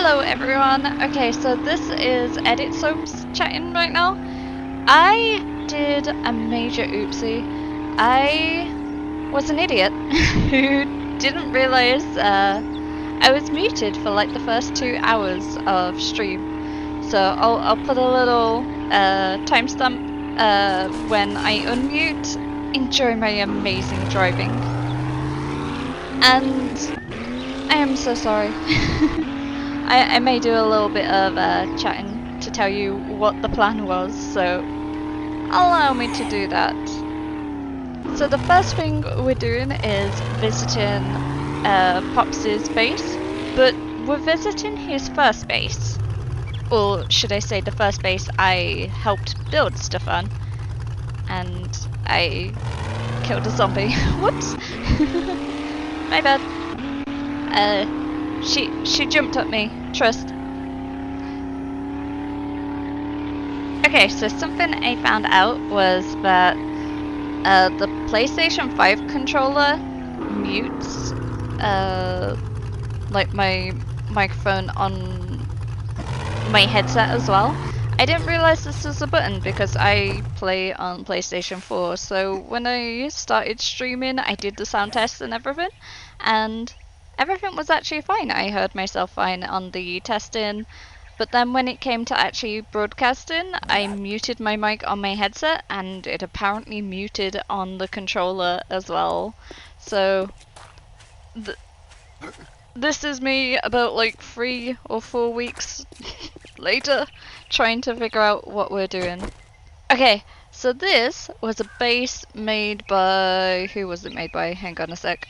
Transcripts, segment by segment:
Hello everyone. Okay, so this is Edit Soaps chatting right now. I did a major oopsie. I was an idiot who didn't realize I was muted for like the first 2 hours of stream. So I'll put a little timestamp when I unmute. Enjoy my amazing driving. And I am so sorry. I may do a little bit of chatting to tell you what the plan was, so allow me to do that. So the first thing we're doing is visiting Pops' base, but we're visiting his first base. Or should I say the first base I helped build stuff on. And I killed a zombie. Whoops! My bad. She jumped at me. Trust. Okay, so something I found out was that the PlayStation 5 controller mutes like my microphone on my headset as well. I didn't realize this was a button because I play on PlayStation 4, so when I started streaming I did the sound test and everything was actually fine. I heard myself fine on the testing, but then when it came to actually broadcasting, I muted my mic on my headset and it apparently muted on the controller as well. So this is me about like 3 or 4 weeks later trying to figure out what we're doing. Okay, so this was a base made by... who was it made by? Hang on a sec.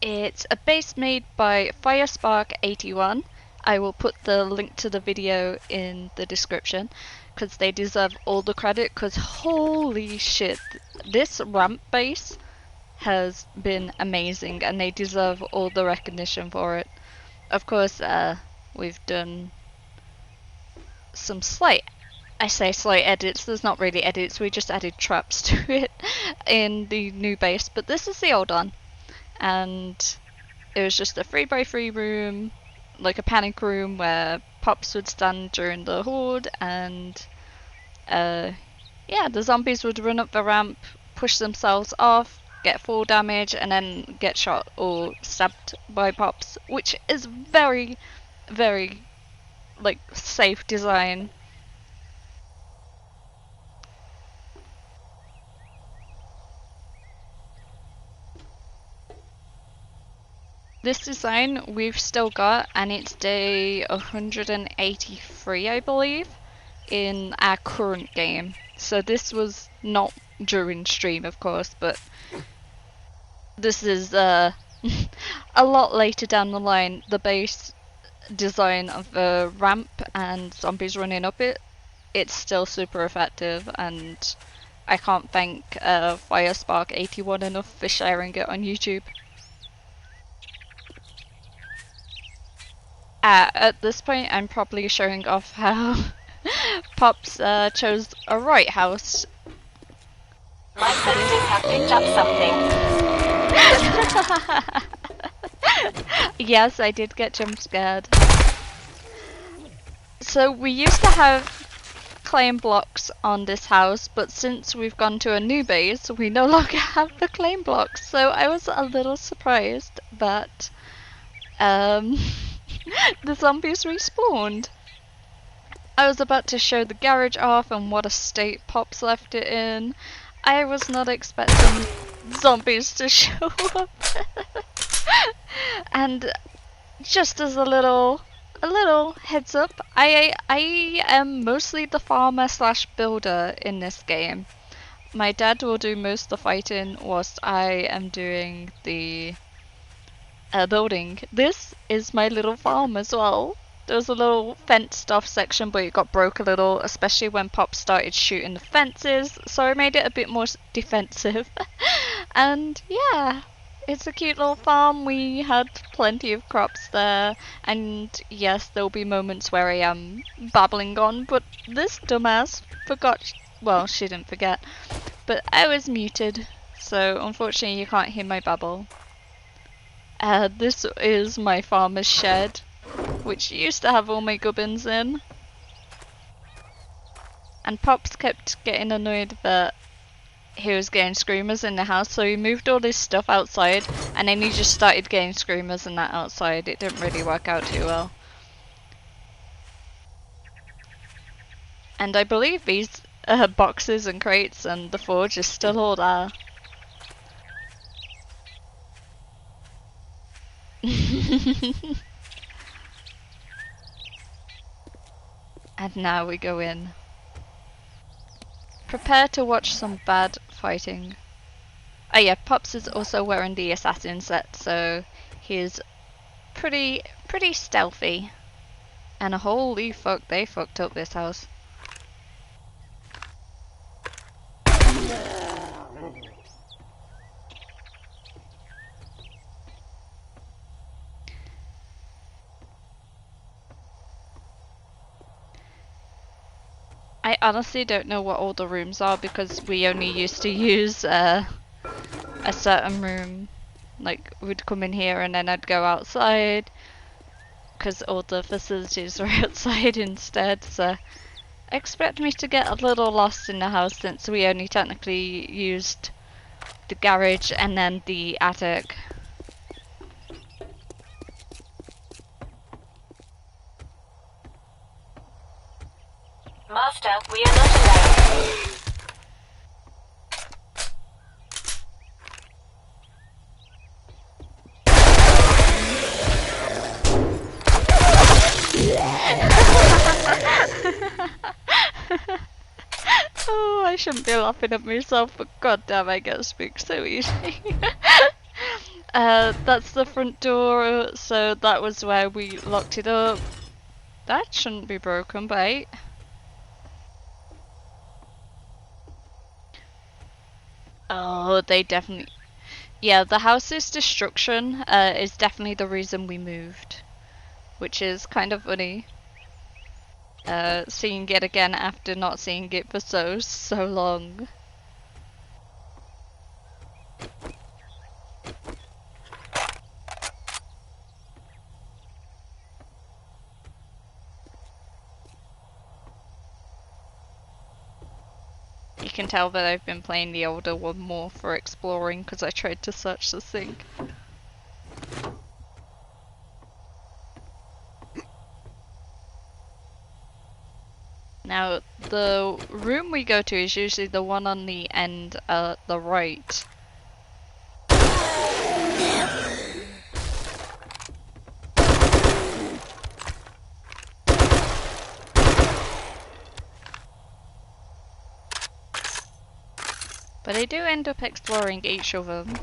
It's a base made by Firespark81. I will put the link to the video in the description because they deserve all the credit, because holy shit, this ramp base has been amazing and they deserve all the recognition for it. Of course, we've done some slight edits. There's not really edits, we just added traps to it in the new base, but this is the old one. And it was just a 3x3 room, like a panic room where Pops would stand during the horde, and yeah, the zombies would run up the ramp, push themselves off, get fall damage, and then get shot or stabbed by Pops, which is very, very like safe design. This design we've still got, and it's day 183, I believe, in our current game. So this was not during stream, of course, but this is a lot later down the line. The base design of the ramp and zombies running up it, it's still super effective, and I can't thank Firespark81 enough for sharing it on YouTube. At this point, I'm probably showing off how Pops chose a right house. My sensors have picked up something. Yes, I did get jump scared. So we used to have claim blocks on this house, but since we've gone to a new base, we no longer have the claim blocks. So I was a little surprised that the zombies respawned. I was about to show the garage off and what a state Pops left it in. I was not expecting zombies to show up. And just as a little heads up, I am mostly the farmer slash builder in this game. My dad will do most of the fighting whilst I am doing the building. This is my little farm as well. There was a little fenced off section, but it got broke a little, especially when Pop started shooting the fences, so I made it a bit more defensive. And yeah, it's a cute little farm. We had plenty of crops there, and yes, there'll be moments where I am babbling on, but this dumbass forgot. Well, she didn't forget, but I was muted, so unfortunately you can't hear my babble. This is my farmer's shed. which used to have all my gubbins in. And Pops kept getting annoyed that he was getting screamers in the house, so he moved all his stuff outside, and then he just started getting screamers and that outside. It didn't really work out too well. And I believe these boxes and crates and the forge is still all there. And now we go in. Prepare to watch some bad fighting. Oh yeah, Pops is also wearing the assassin set, so he's pretty stealthy. And holy fuck, they fucked up this house. I honestly don't know what all the rooms are because we only used to use a certain room. Like, we'd come in here and then I'd go outside because all the facilities were outside instead, so expect me to get a little lost in the house since we only technically used the garage and then the attic. Master, we are not alone. Oh, I shouldn't be laughing at myself, but goddamn, I get spooked so easily. That's the front door, so that was where we locked it up. That shouldn't be broken, but oh, they definitely. Yeah, the house's destruction is definitely the reason we moved, which is kind of funny. Seeing it again after not seeing it for so long. You can tell that I've been playing the older one more for exploring because I tried to search the thing. Now, the room we go to is usually the one on the end, the right. But I do end up exploring each of them.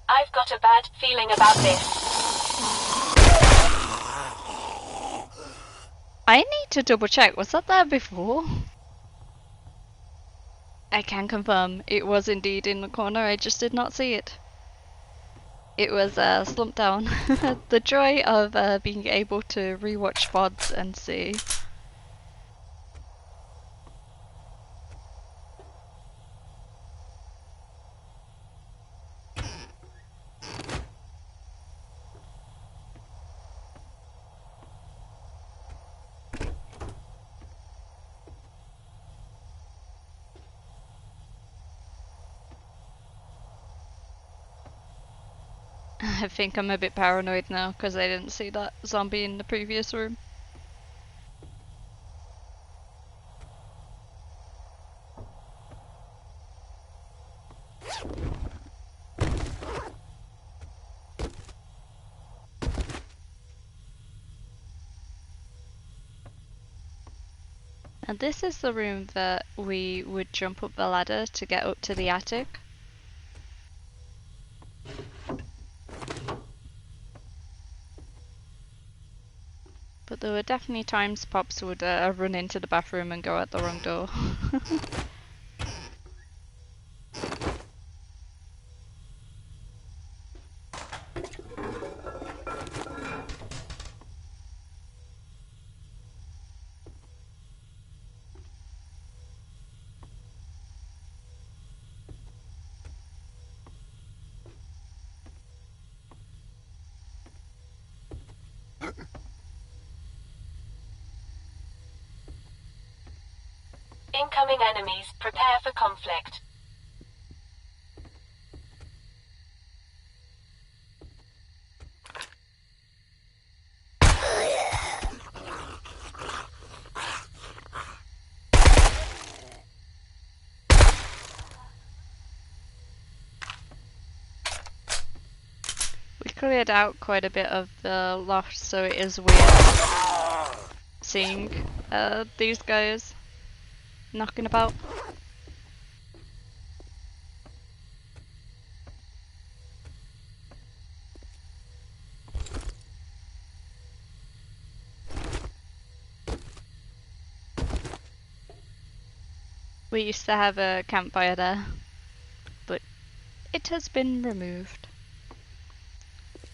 I've got a bad feeling about this. I need to double check, was that there before? I can confirm, it was indeed in the corner, I just did not see it. It was slumped down. The joy of being able to rewatch VODs and see. I think I'm a bit paranoid now because I didn't see that zombie in the previous room. And this is the room that we would jump up the ladder to get up to the attic. But there were definitely times Pops would run into the bathroom and go out the wrong door. incoming enemies. Prepare for conflict. We cleared out quite a bit of the loft, so it is weird seeing these guys knocking about. We used to have a campfire there, but it has been removed.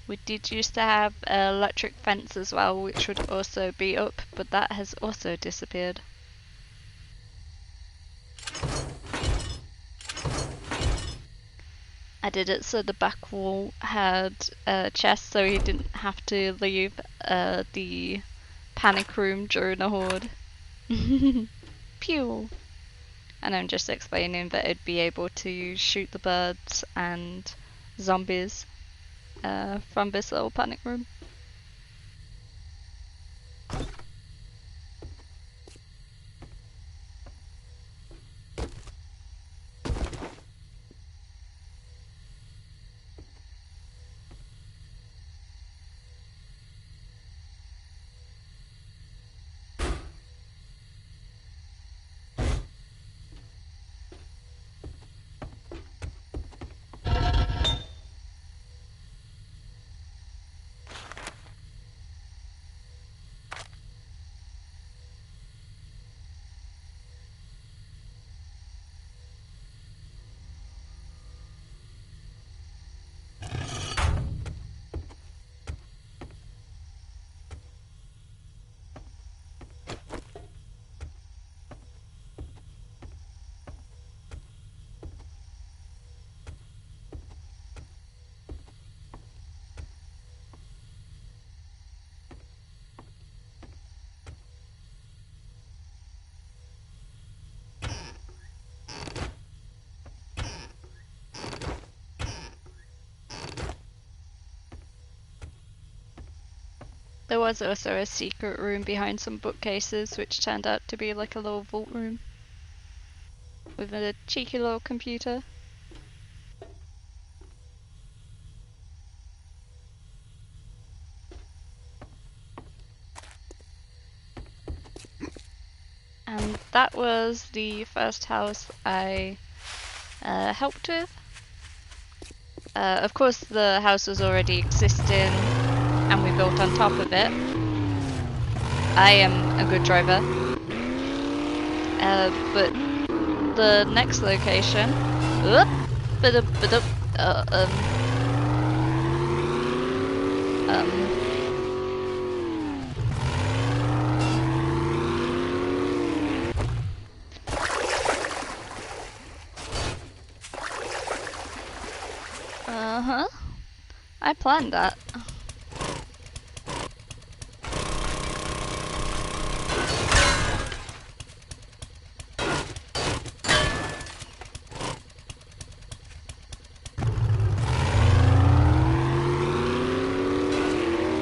We did used to have an electric fence as well, which would also be up, but that has also disappeared. I did it so the back wall had a chest, so he didn't have to leave the panic room during a horde. Pew! And I'm just explaining that it'd be able to shoot the birds and zombies from this little panic room. There was also a secret room behind some bookcases, which turned out to be like a little vault room with a cheeky little computer. And that was the first house I helped with. Of course, the house was already existing and we built on top of it. I am a good driver. But the next location... Uh-huh. I planned that.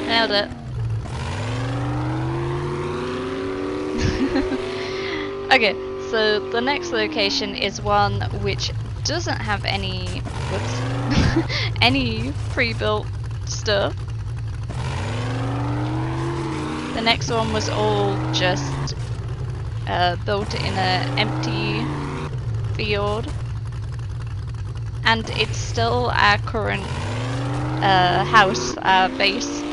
Nailed it. Okay, so the next location is one which doesn't have any any pre-built stuff. The next one was all just built in an empty field, and it's still our current house, our base.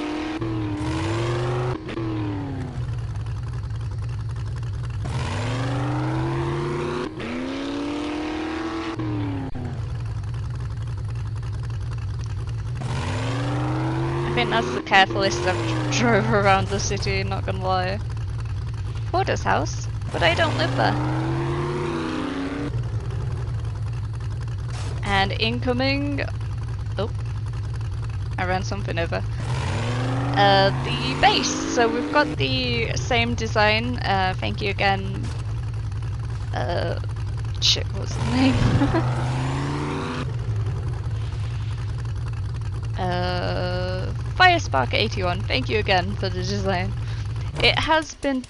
I think that's the carefulest I've drove around the city, not gonna lie. Hoarder's house, but I don't live there. And incoming... Oh, I ran something over. The base, so we've got the same design, thank you again Shit, what's the name? Firespark81, thank you again for the design. It has been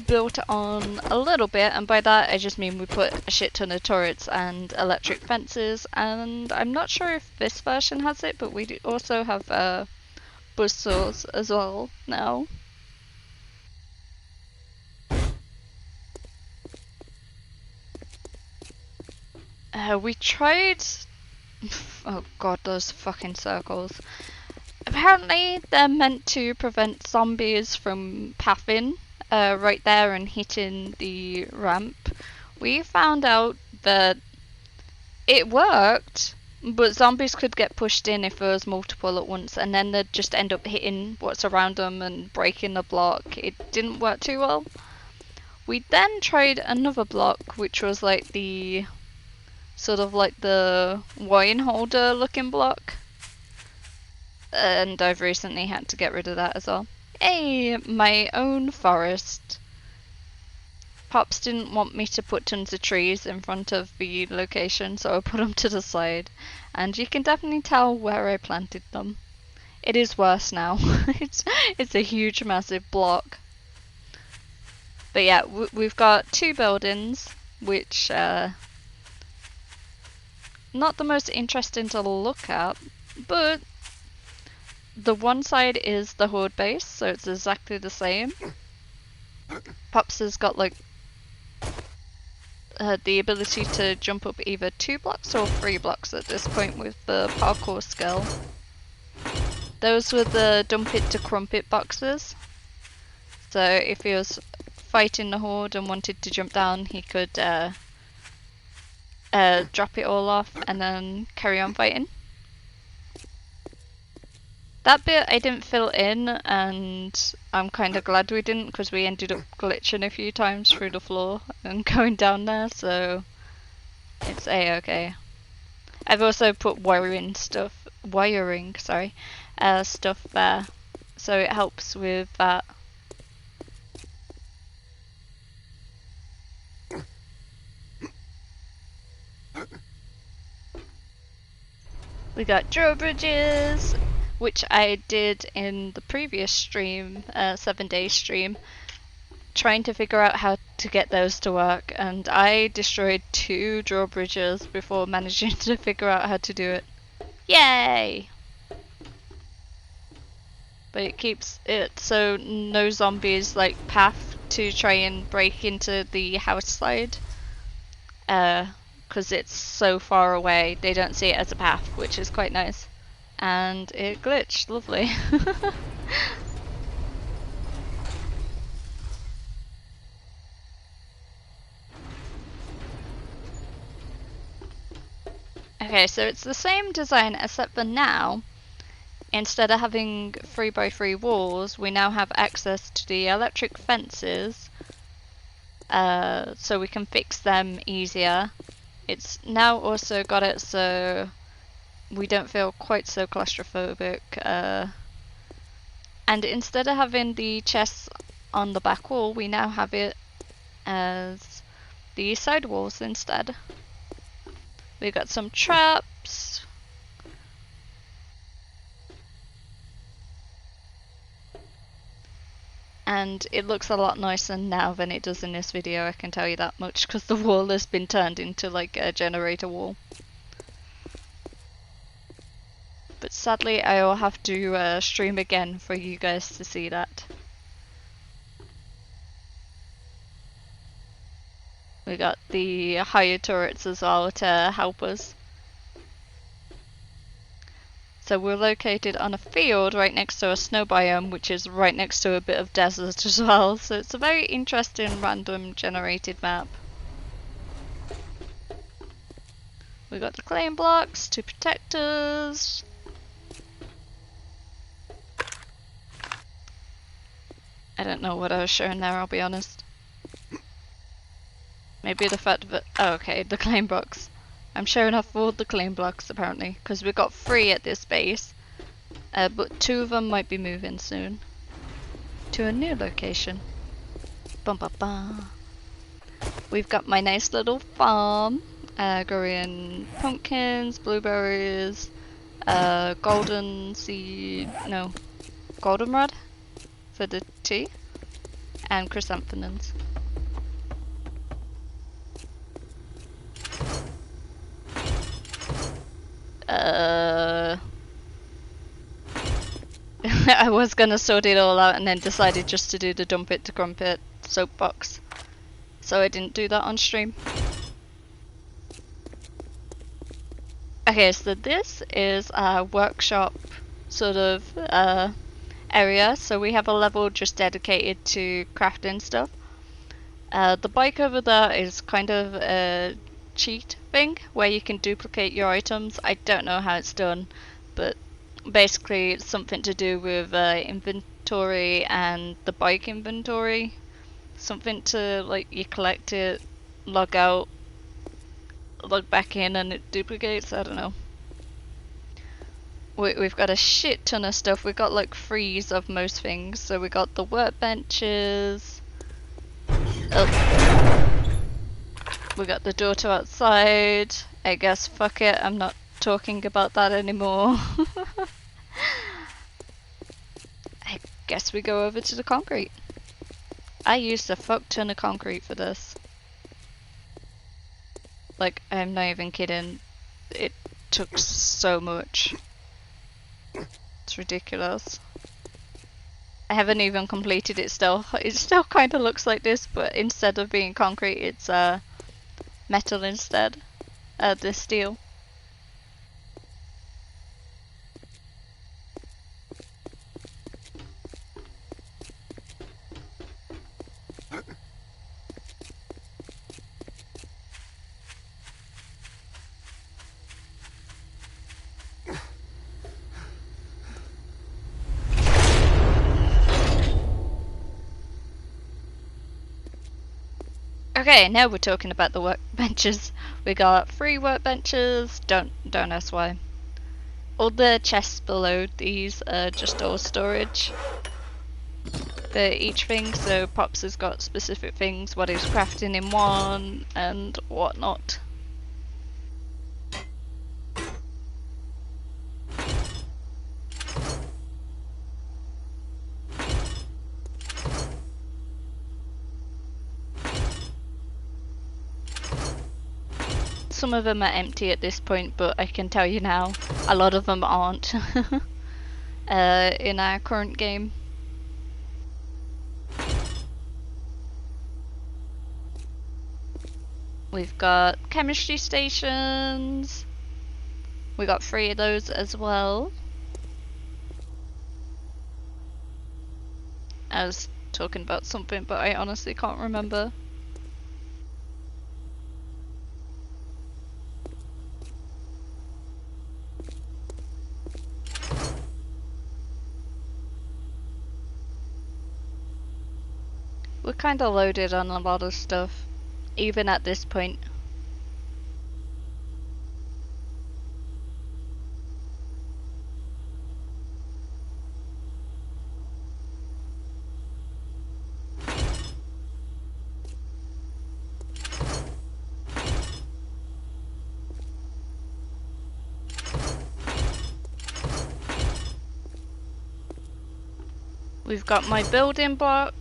built on a little bit, and by that I just mean we put a shit ton of turrets and electric fences, and I'm not sure if this version has it, but we do also have buzzsaws as well now. We tried... oh god, those fucking circles. Apparently they're meant to prevent zombies from pathing right there and hitting the ramp. We found out that it worked, but zombies could get pushed in if there was multiple at once, and then they'd just end up hitting what's around them and breaking the block. It didn't work too well. We then tried another block, which was like the sort of like the wine holder looking block, and I've recently had to get rid of that as well. Hey, my own forest. Pops didn't want me to put tons of trees in front of the location, so I put them to the side, and you can definitely tell where I planted them. It is worse now. it's a huge massive block. But yeah, we've got two buildings, which not the most interesting to look at, but the one side is the hoard base, so it's exactly the same. Pops has got like the ability to jump up either 2 blocks or 3 blocks at this point with the parkour skill. Those were the dump it to crumpet boxes. So if he was fighting the horde and wanted to jump down, he could drop it all off and then carry on fighting. That bit I didn't fill in, and I'm kind of glad we didn't, because we ended up glitching a few times through the floor and going down there, so it's a-okay. I've also put stuff there, so it helps with that. We got drawbridges, which I did in the previous stream, 7-day stream, trying to figure out how to get those to work, and I destroyed 2 drawbridges before managing to figure out how to do it. Yay! But it keeps it so no zombies like path to try and break into the house side, because it's so far away, they don't see it as a path, which is quite nice. And it glitched, lovely. Okay, so it's the same design except for now, instead of having 3x3 walls, we now have access to the electric fences, so we can fix them easier. It's now also got it so we don't feel quite so claustrophobic, and instead of having the chests on the back wall, we now have it as the side walls instead. We've got some traps. And it looks a lot nicer now than it does in this video, I can tell you that much, because the wall has been turned into like a generator wall. But sadly I will have to stream again for you guys to see that. We got the higher turrets as well to help us. So we're located on a field right next to a snow biome, which is right next to a bit of desert as well. So it's a very interesting random generated map. We got the claim blocks to protect us. I don't know what I was showing there, I'll be honest. Maybe the fact that... oh, okay, the claim blocks. I'm showing off all the claim blocks apparently, because we've got 3 at this base, but 2 of them might be moving soon to a new location. Bum ba ba. We've got my nice little farm, growing pumpkins, blueberries, goldenrod for the tea, and chrysanthemums. I was gonna sort it all out and then decided just to do the dump it to crumpet soapbox. So I didn't do that on stream. Okay, so this is our workshop sort of area. So we have a level just dedicated to crafting stuff. The bike over there is kind of a cheat thing where you can duplicate your items. I don't know how it's done, but basically it's something to do with inventory and the bike inventory. Something to, like, you collect it, log out, log back in, and it duplicates. I don't know. We've got a shit ton of stuff. We've got like threes of most things. So we got the workbenches. Oh. We got the door to outside. I guess fuck it, I'm not talking about that anymore. I guess we go over to the concrete. I used a fuck ton of concrete for this. Like, I'm not even kidding. It took so much. It's ridiculous. I haven't even completed it still. It still kind of looks like this, but instead of being concrete, it's metal instead. The steel. Okay, now we're talking about the workbenches. We got 3 workbenches. Don't ask why. All the chests below these are just all storage for each thing. So Pops has got specific things, what he's crafting in one and whatnot. Some of them are empty at this point, but I can tell you now, a lot of them aren't in our current game. We've got chemistry stations. We got 3 of those as well. I was talking about something, but I honestly can't remember. We're kinda loaded on a lot of stuff, even at this point. We've got my building box,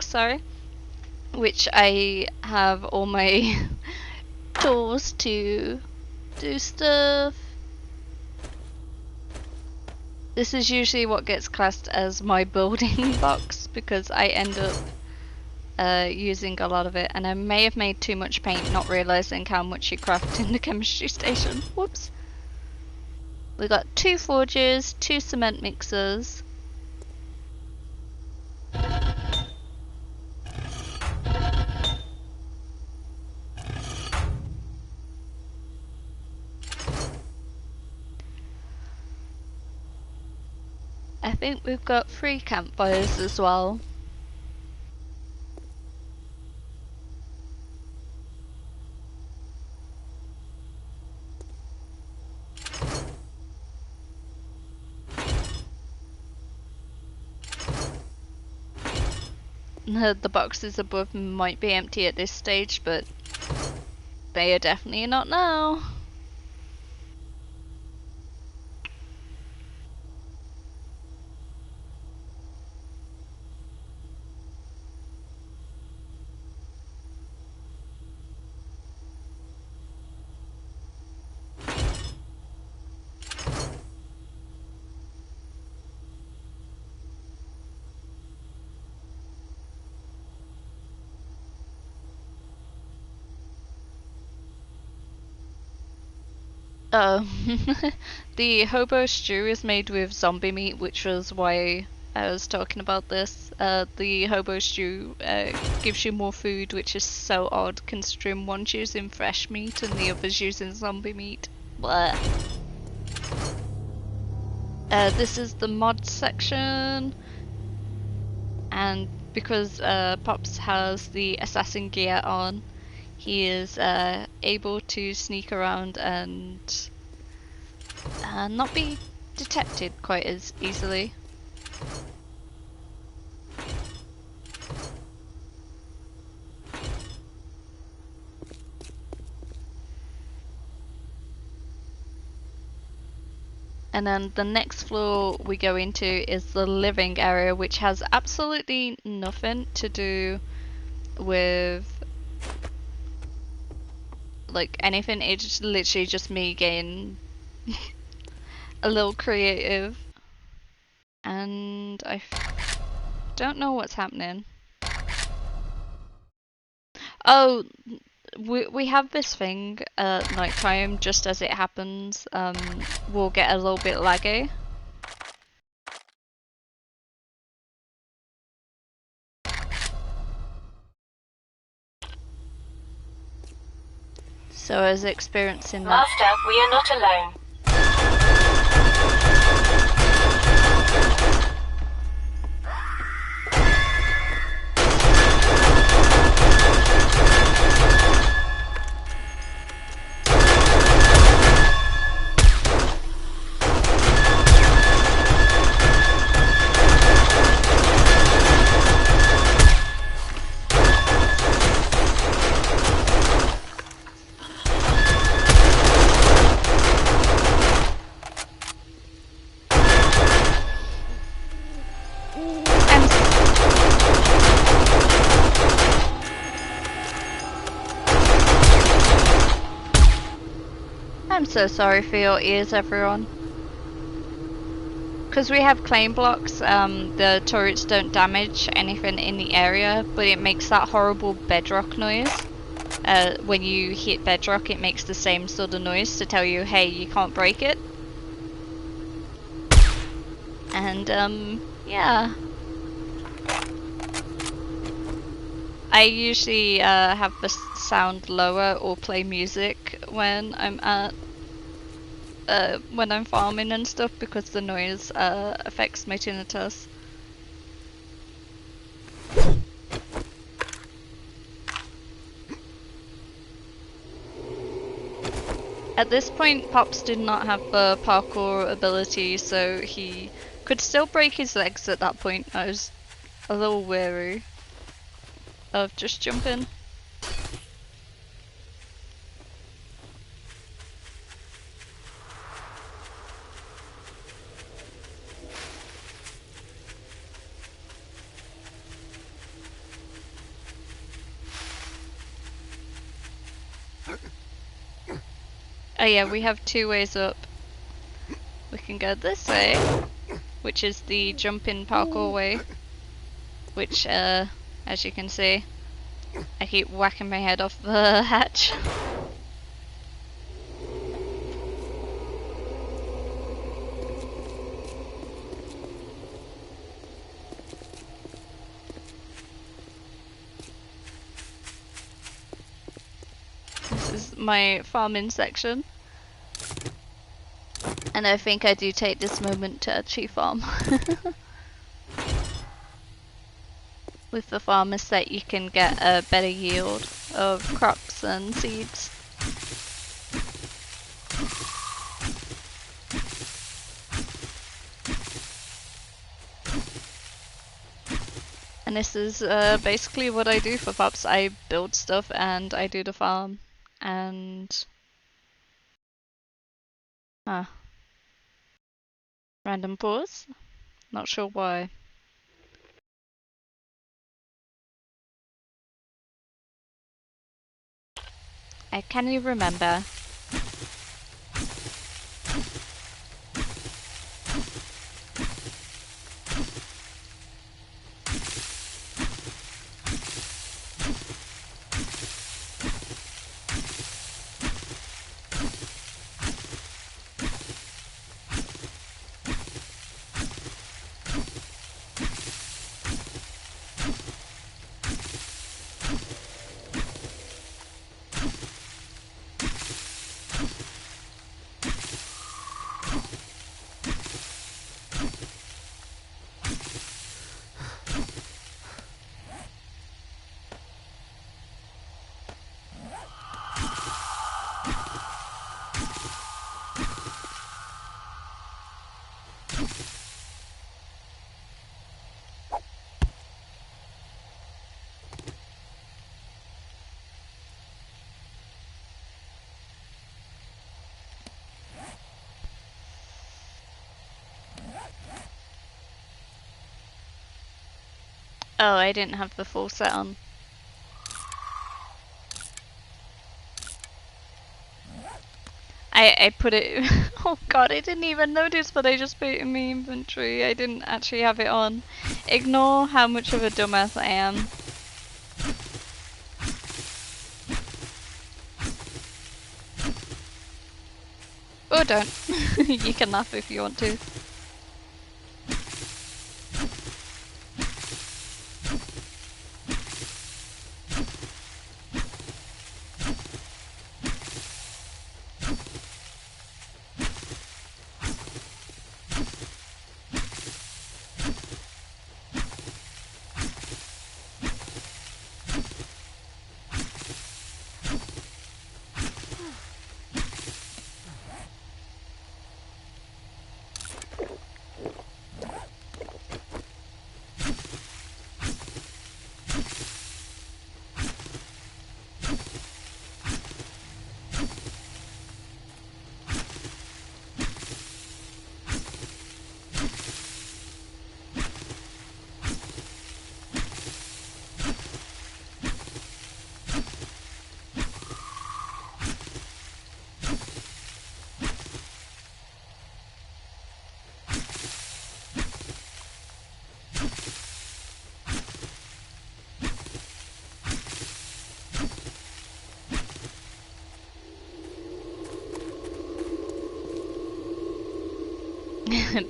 sorry, which I have all my tools to do stuff. This is usually what gets classed as my building box because I end up using a lot of it, and I may have made too much paint, not realizing how much you craft in the chemistry station. Whoops. We got 2 forges, 2 cement mixers. I think we've got 3 campfires as well. The boxes above might be empty at this stage, but they are definitely not now. Oh, the hobo stew is made with zombie meat, which was why I was talking about this. The hobo stew gives you more food, which is so odd considering one's using fresh meat and the other's using zombie meat. Blah. This is the mod section, and because Pops has the assassin gear on, he is able to sneak around and not be detected quite as easily. And then the next floor we go into is the living area, which has absolutely nothing to do with like anything. It's literally just me getting a little creative, and I don't know what's happening. Oh, we have this thing at nighttime. Just as it happens, we'll get a little bit laggy. So I was experiencing that. Master, we are not alone. I'm so sorry for your ears, everyone. Because we have claim blocks, the turrets don't damage anything in the area, but it makes that horrible bedrock noise. When you hit bedrock, it makes the same sort of noise to tell you, hey, you can't break it. And, yeah. I usually have the sound lower or play music when I'm at when I'm farming and stuff, because the noise affects my tinnitus. At this point, Pops did not have the parkour ability, so he could still break his legs at that point. I was a little wary of just jumping. Oh yeah, we have two ways up. We can go this way, which is the jumping parkour way, which, as you can see, I keep whacking my head off the hatch. This is my farming section. And I think I do take this moment to actually farm. With the farmers that you can get a better yield of crops and seeds. And this is basically what I do for pups. I build stuff and I do the farm. And... Random pause? Not sure why. Can you remember? Oh, I didn't have the full set on. I put it... Oh god, I didn't even notice, but I just put it in my inventory. I didn't actually have it on. Ignore how much of a dumbass I am. Or don't. You can laugh if you want to.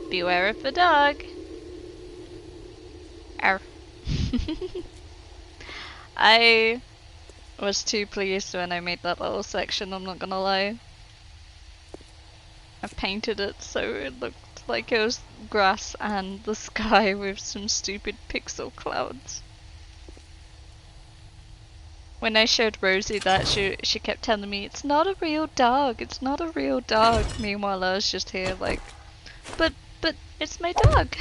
Beware of the dog. Arf. I was too pleased when I made that little section, I'm not gonna lie. I painted it so it looked like it was grass and the sky with some stupid pixel clouds. When I showed Rosie that, she kept telling me, it's not a real dog, it's not a real dog. Meanwhile I was just here like, but it's my dog.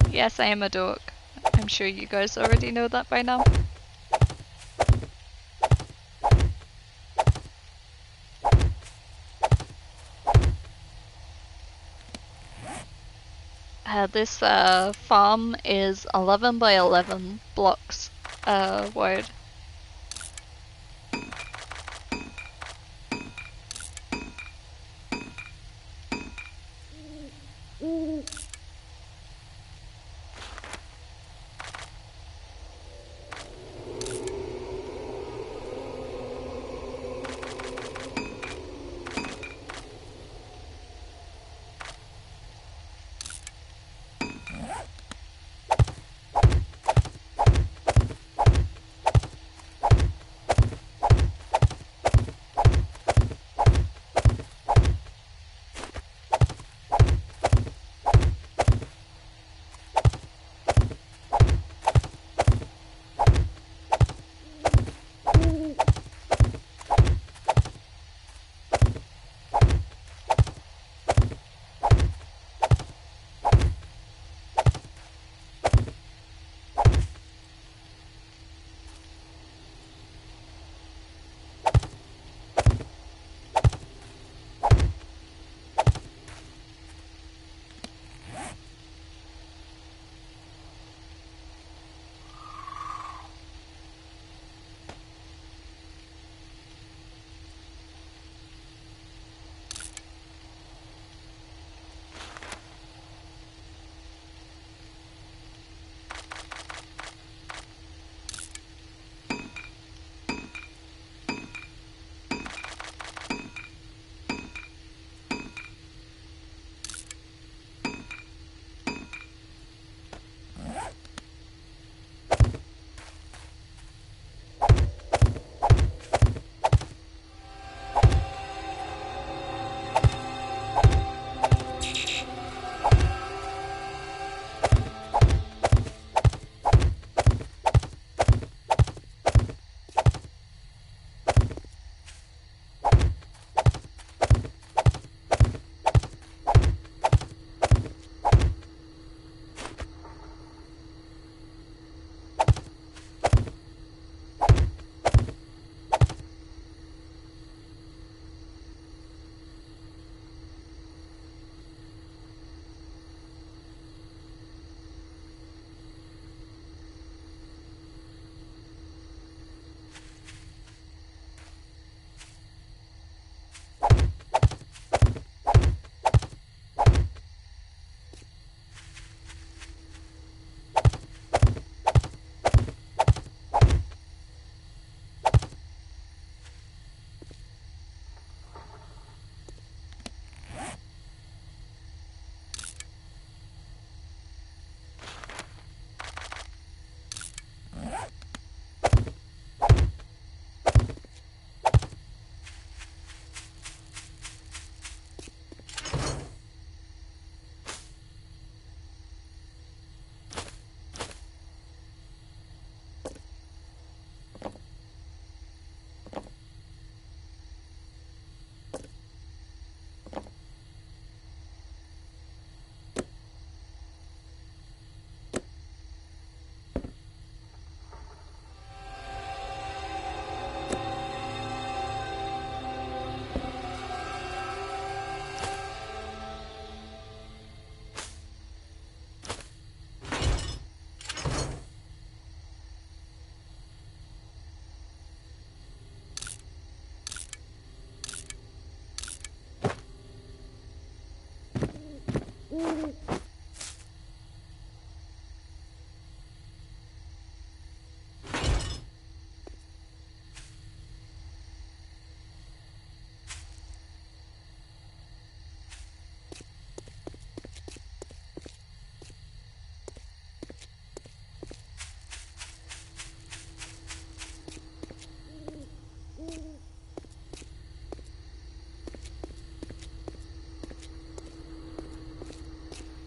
Yes, I am a dork. I'm sure you guys already know that by now. This farm is 11 by 11 blocks wide.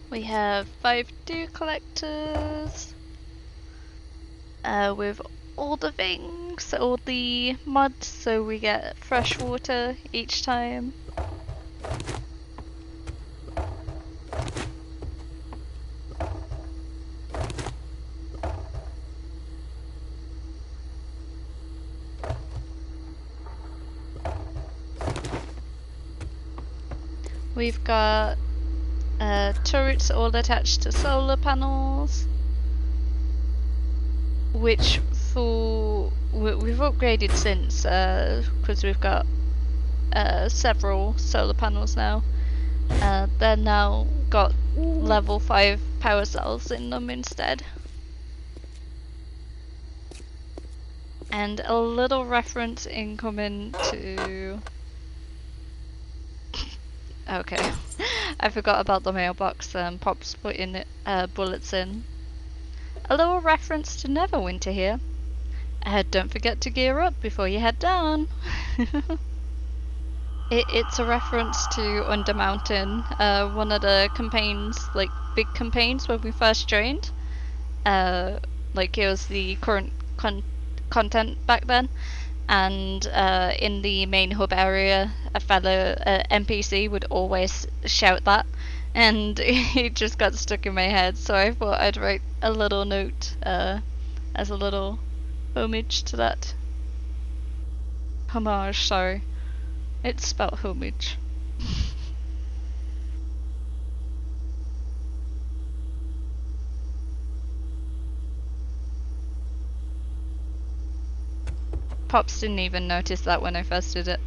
We have 5 dew collectors with all the things, all the mud, so we get fresh water each time. We've got turrets all attached to solar panels, which we've upgraded since, because we've got several solar panels now. They're now got level 5 power cells in them instead. And a little reference incoming to... Okay, I forgot about the mailbox. Pop's putting bullets in. A little reference to Neverwinter here. Don't forget to gear up before you head down. It's a reference to Undermountain, one of the campaigns, like big campaigns when we first joined. Like it was the current content back then. And in the main hub area, a fellow NPC would always shout that, and it just got stuck in my head, so I thought I'd write a little note as a little homage to that. Homage, sorry. It's spelled homage. Pops didn't even notice that when I first did it.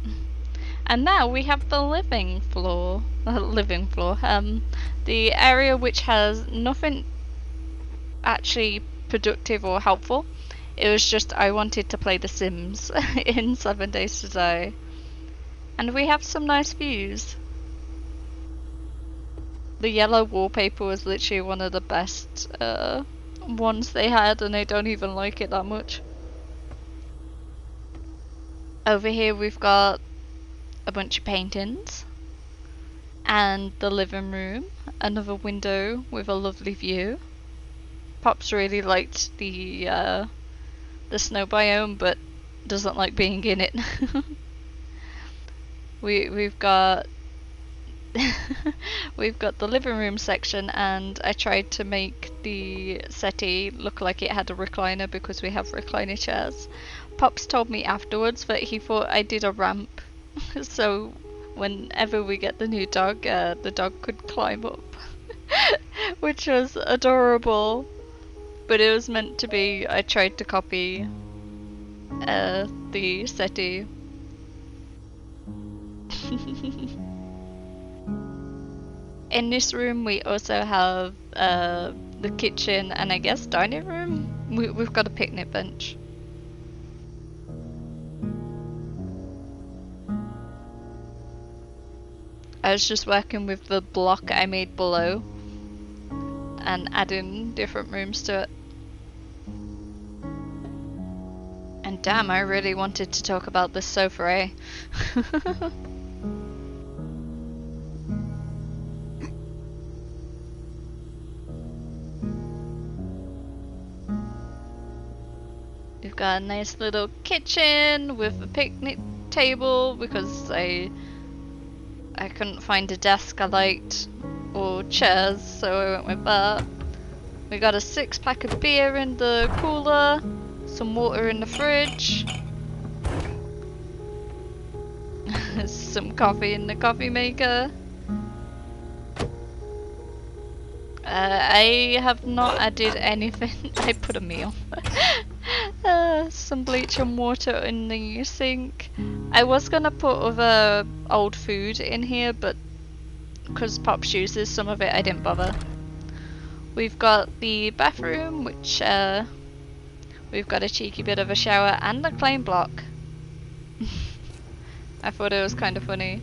And now we have the living floor. The area which has nothing actually productive or helpful. It was just I wanted to play The Sims in 7 Days to Die. And we have some nice views. The yellow wallpaper was literally one of the best ones they had, and I don't even like it that much. Over here we've got a bunch of paintings and the living room, another window with a lovely view. Pops really liked the snow biome, but doesn't like being in it. We've got we've got the living room section, and I tried to make the settee look like it had a recliner because we have recliner chairs. Pops told me afterwards that he thought I did a ramp, so whenever we get the new dog, the dog could climb up, which was adorable. But it was meant to be. I tried to copy the settee. In this room we also have the kitchen and I guess dining room. We've got a picnic bench. I was just working with the block I made below and adding different rooms to it. And damn, I really wanted to talk about this sofa, eh? We've got a nice little kitchen with a picnic table because I couldn't find a desk I liked or chairs, so I went with that. We got a 6-pack of beer in the cooler, some water in the fridge, some coffee in the coffee maker. I have not added anything. I put a meal. Some bleach and water in the sink. I was gonna put other old food in here, but because Pops uses some of it, I didn't bother. We've got the bathroom, which we've got a cheeky bit of a shower and a claim block. I thought it was kind of funny.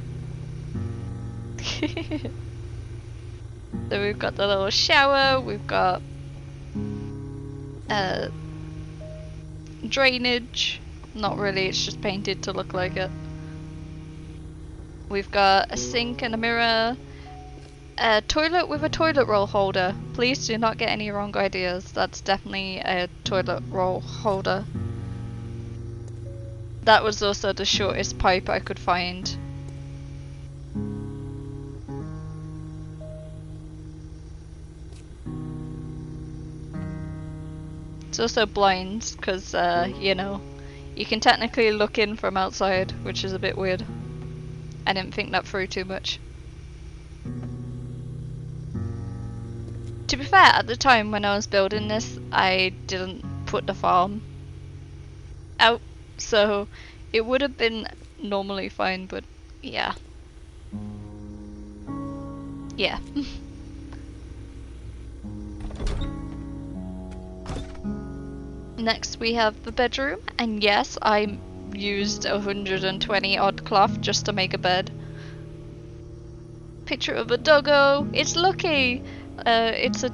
So we've got the little shower, we've got drainage. Not really, it's just painted to look like it. We've got a sink and a mirror. A toilet with a toilet roll holder. Please do not get any wrong ideas. That's definitely a toilet roll holder. That was also the shortest pipe I could find. It's also blinds, because, you know, you can technically look in from outside, which is a bit weird. I didn't think that through too much. To be fair, at the time when I was building this, I didn't put the farm out, so it would have been normally fine, but yeah. Yeah. Next we have the bedroom, and yes, I used 120 odd cloth just to make a bed. Picture of a doggo, it's Lucky! It's a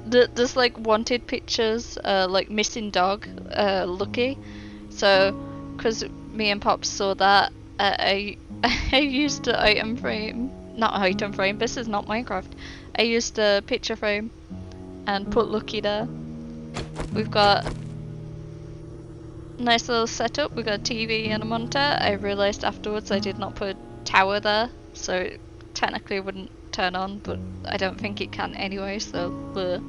there's like wanted pictures, like missing dog, Lucky. So, because me and Pops saw that, I used the item frame, not item frame. This is not Minecraft. I used a picture frame and put Lucky there. We've got nice little setup. We've got a TV and a monitor. I realised afterwards I did not put a tower there, so it technically wouldn't turn on, but I don't think it can anyway, so bleh.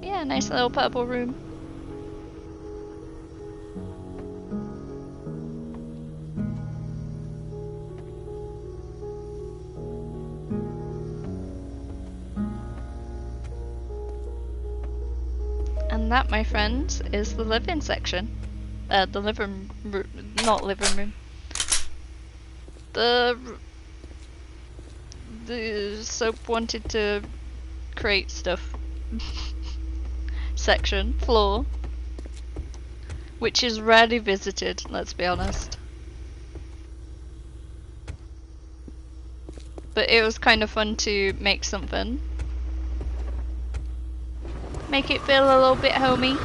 Yeah, nice little purple room. And that, my friends, is the living section. The living room, not living room. The soap wanted to create stuff. Section, floor. Which is rarely visited, let's be honest. But it was kind of fun to make something. Make it feel a little bit homey.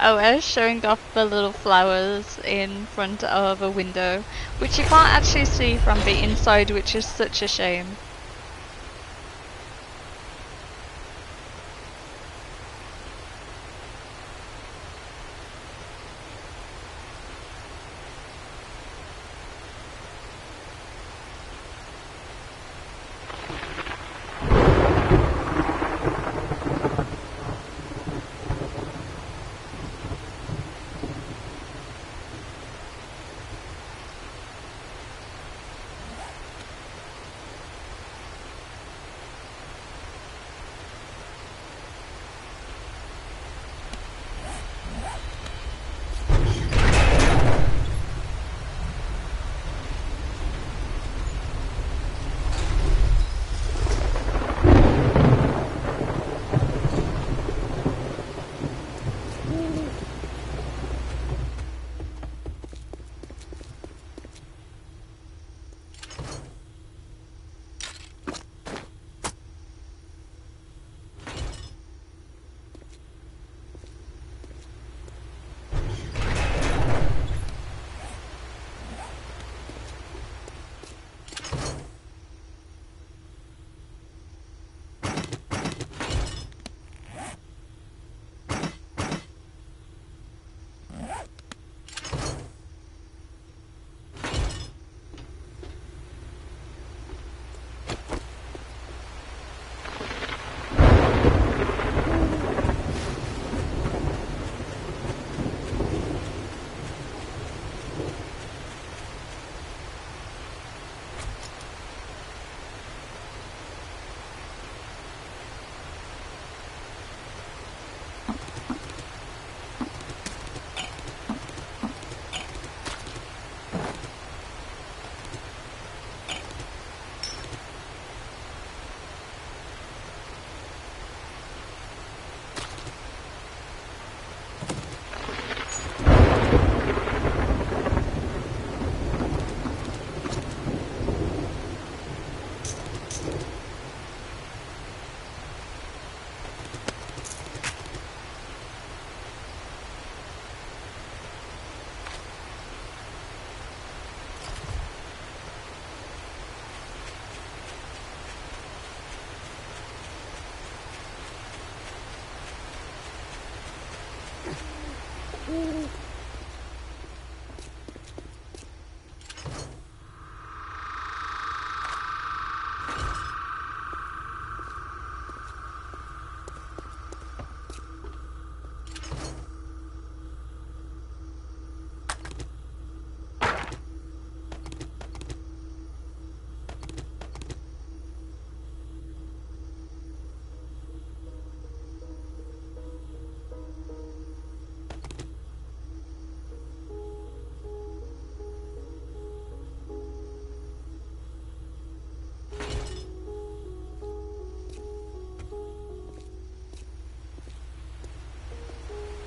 Oh, I was showing off the little flowers in front of a window, which you can't actually see from the inside, which is such a shame.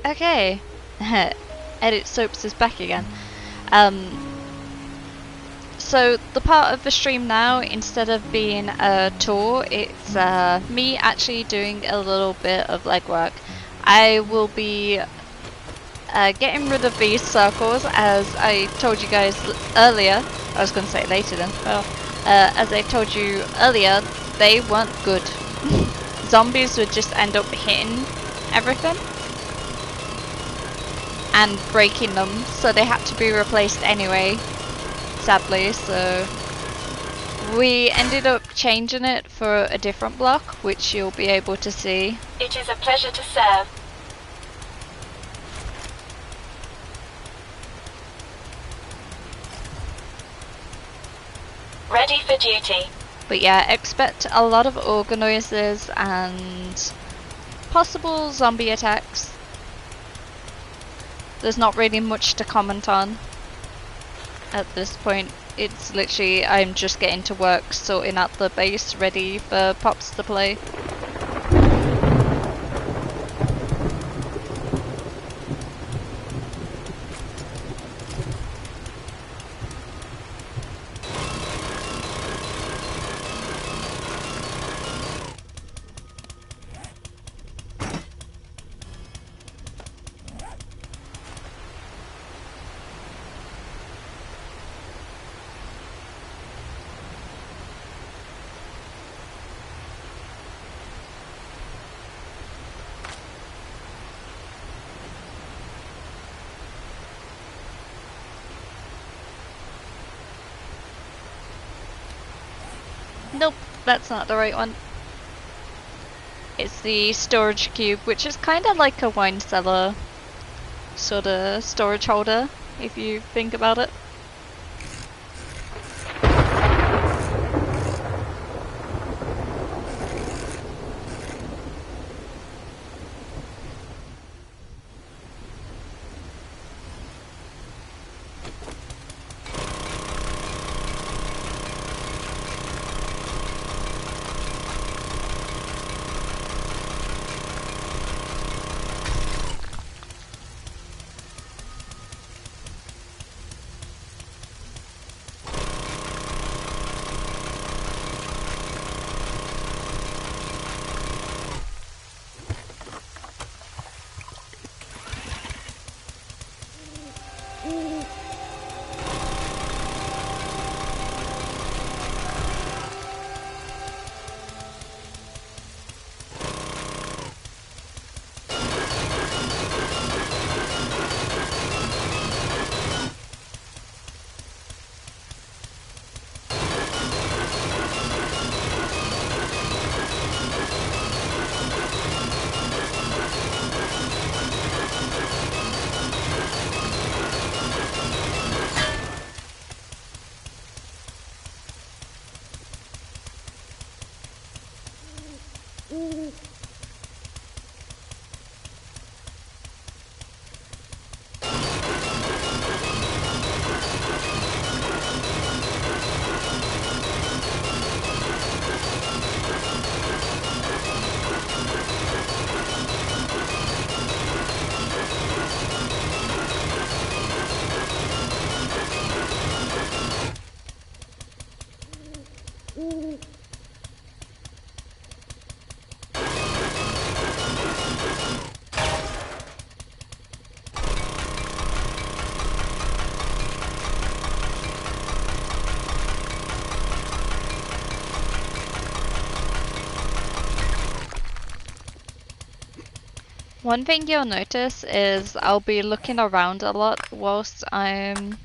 Okay. Edit Soaps is back again. Um, so the part of the stream now, instead of being a tour, it's me actually doing a little bit of legwork. I will be getting rid of these circles, as I told you guys earlier. I was going to say later then. Well, as I told you earlier, they weren't good. Zombies would just end up hitting everything and breaking them, so they had to be replaced anyway, sadly. So we ended up changing it for a different block, which you'll be able to see. It is a pleasure to serve. Ready for duty. But yeah, expect a lot of organ noises and possible zombie attacks. There's not really much to comment on at this point. It's literally, I'm just getting to work sorting out the base ready for Pops to play. Nope, that's not the right one. It's the storage cube, which is kind of like a wine cellar sort of storage holder, if you think about it. One thing you'll notice is I'll be looking around a lot whilst I'm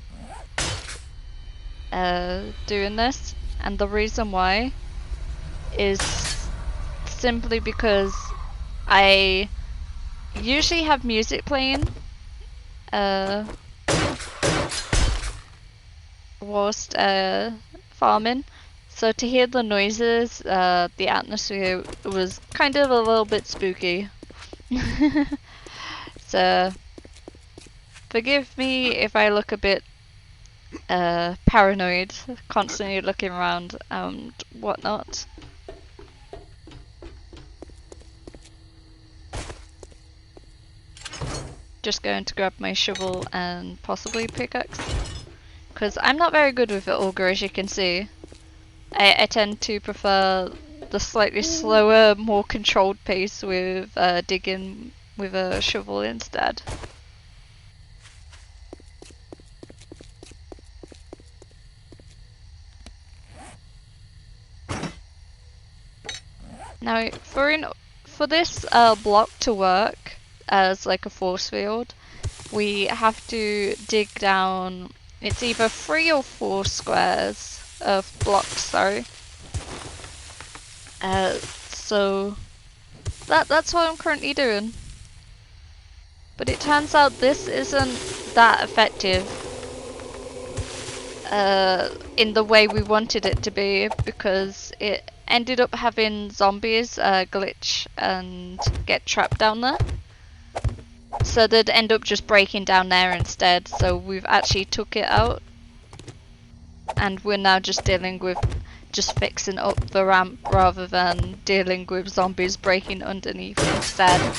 doing this, and the reason why is simply because I usually have music playing whilst farming, so to hear the noises, the atmosphere was kind of a little bit spooky. So forgive me if I look a bit paranoid, constantly looking around and whatnot. Just going to grab my shovel and possibly pickaxe, because I'm not very good with the auger, as you can see. I tend to prefer the slightly slower, more controlled pace with digging with a shovel instead. Now, for this block to work as like a force field, we have to dig down. It's either 3 or 4 squares of blocks. Sorry. So that's what I'm currently doing. But it turns out this isn't that effective in the way we wanted it to be, because it ended up having zombies glitch and get trapped down there. So they'd end up just breaking down there instead, so we've actually took it out. And we're now just dealing with just fixing up the ramp rather than dealing with zombies breaking underneath instead.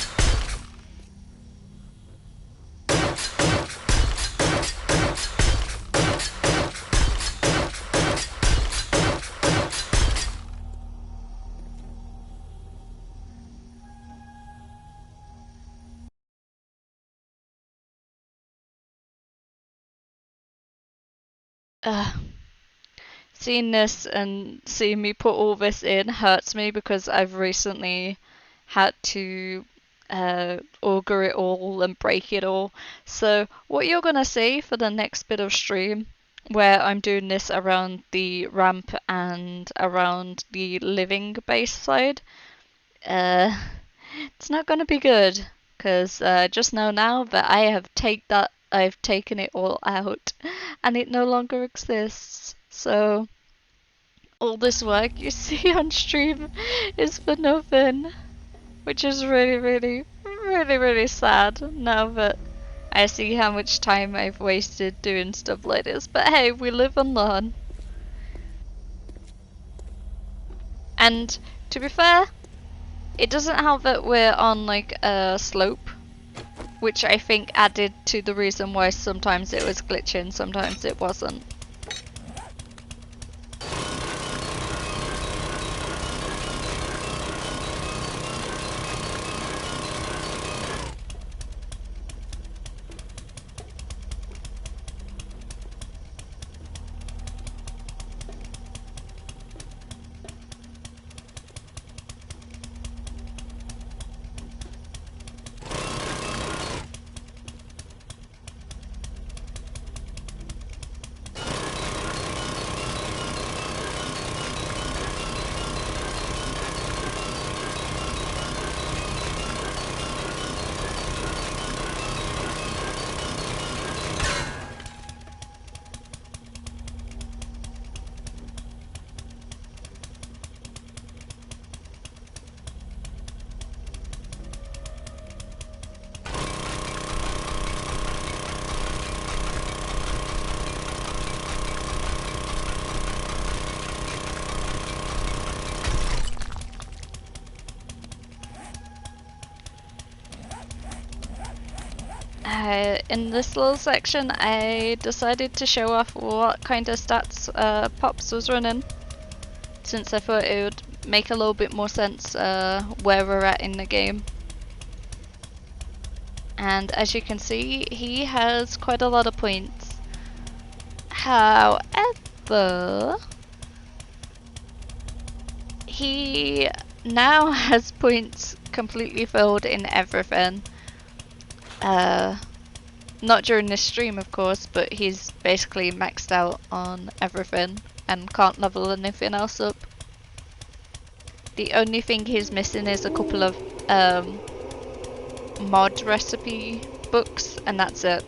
Seeing this and seeing me put all this in hurts me, because I've recently had to auger it all and break it all. So what you're gonna see for the next bit of stream, where I'm doing this around the ramp and around the living base side, it's not gonna be good, because just know now that I've taken it all out and it no longer exists. So all this work you see on stream is for nothing, which is really sad now that I see how much time I've wasted doing stuff like this. But hey, we live and learn. And to be fair, it doesn't help that we're on like a slope, which I think added to the reason why sometimes it was glitching, sometimes it wasn't. In this little section, I decided to show off what kind of stats Pops was running, since I thought it would make a little bit more sense where we're at in the game. And as you can see, he has quite a lot of points. However, he now has points completely filled in everything. Not during this stream, of course, but he's basically maxed out on everything and can't level anything else up. The only thing he's missing is a couple of mod recipe books, and that's it.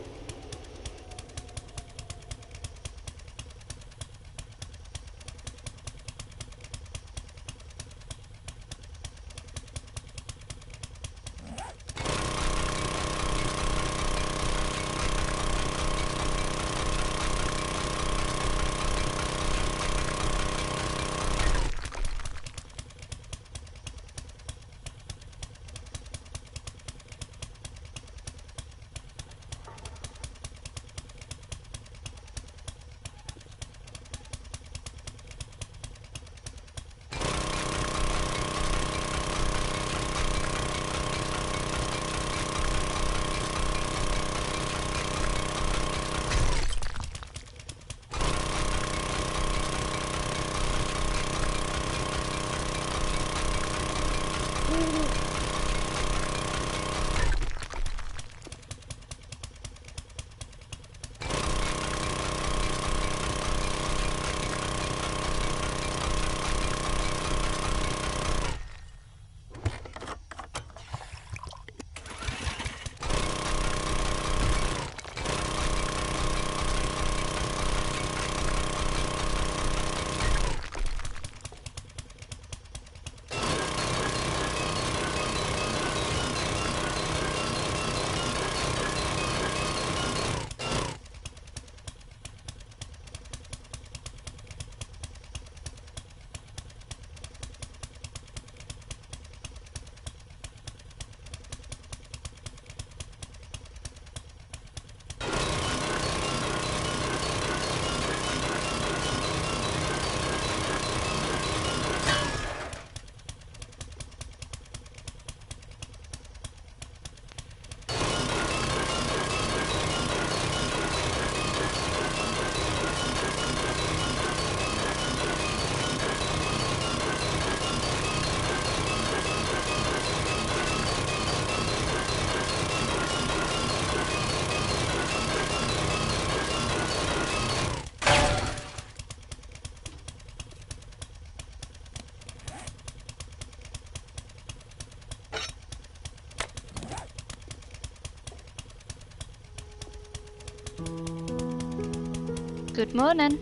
Good morning.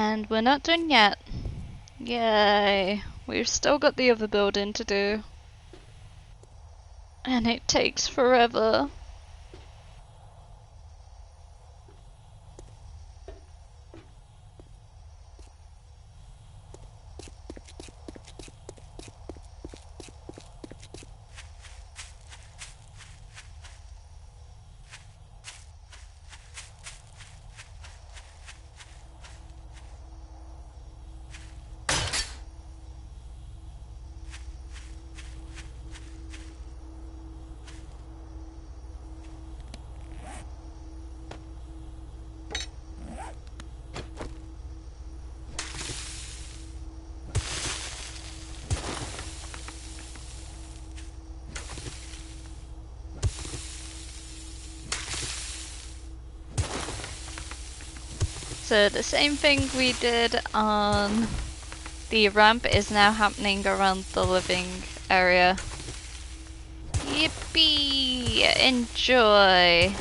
And we're not done yet. Yay. We've still got the other building to do. And it takes forever. So the same thing we did on the ramp is now happening around the living area. Yippee! Enjoy!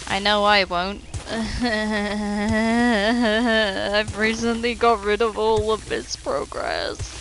I know I won't. I've recently got rid of all of this progress.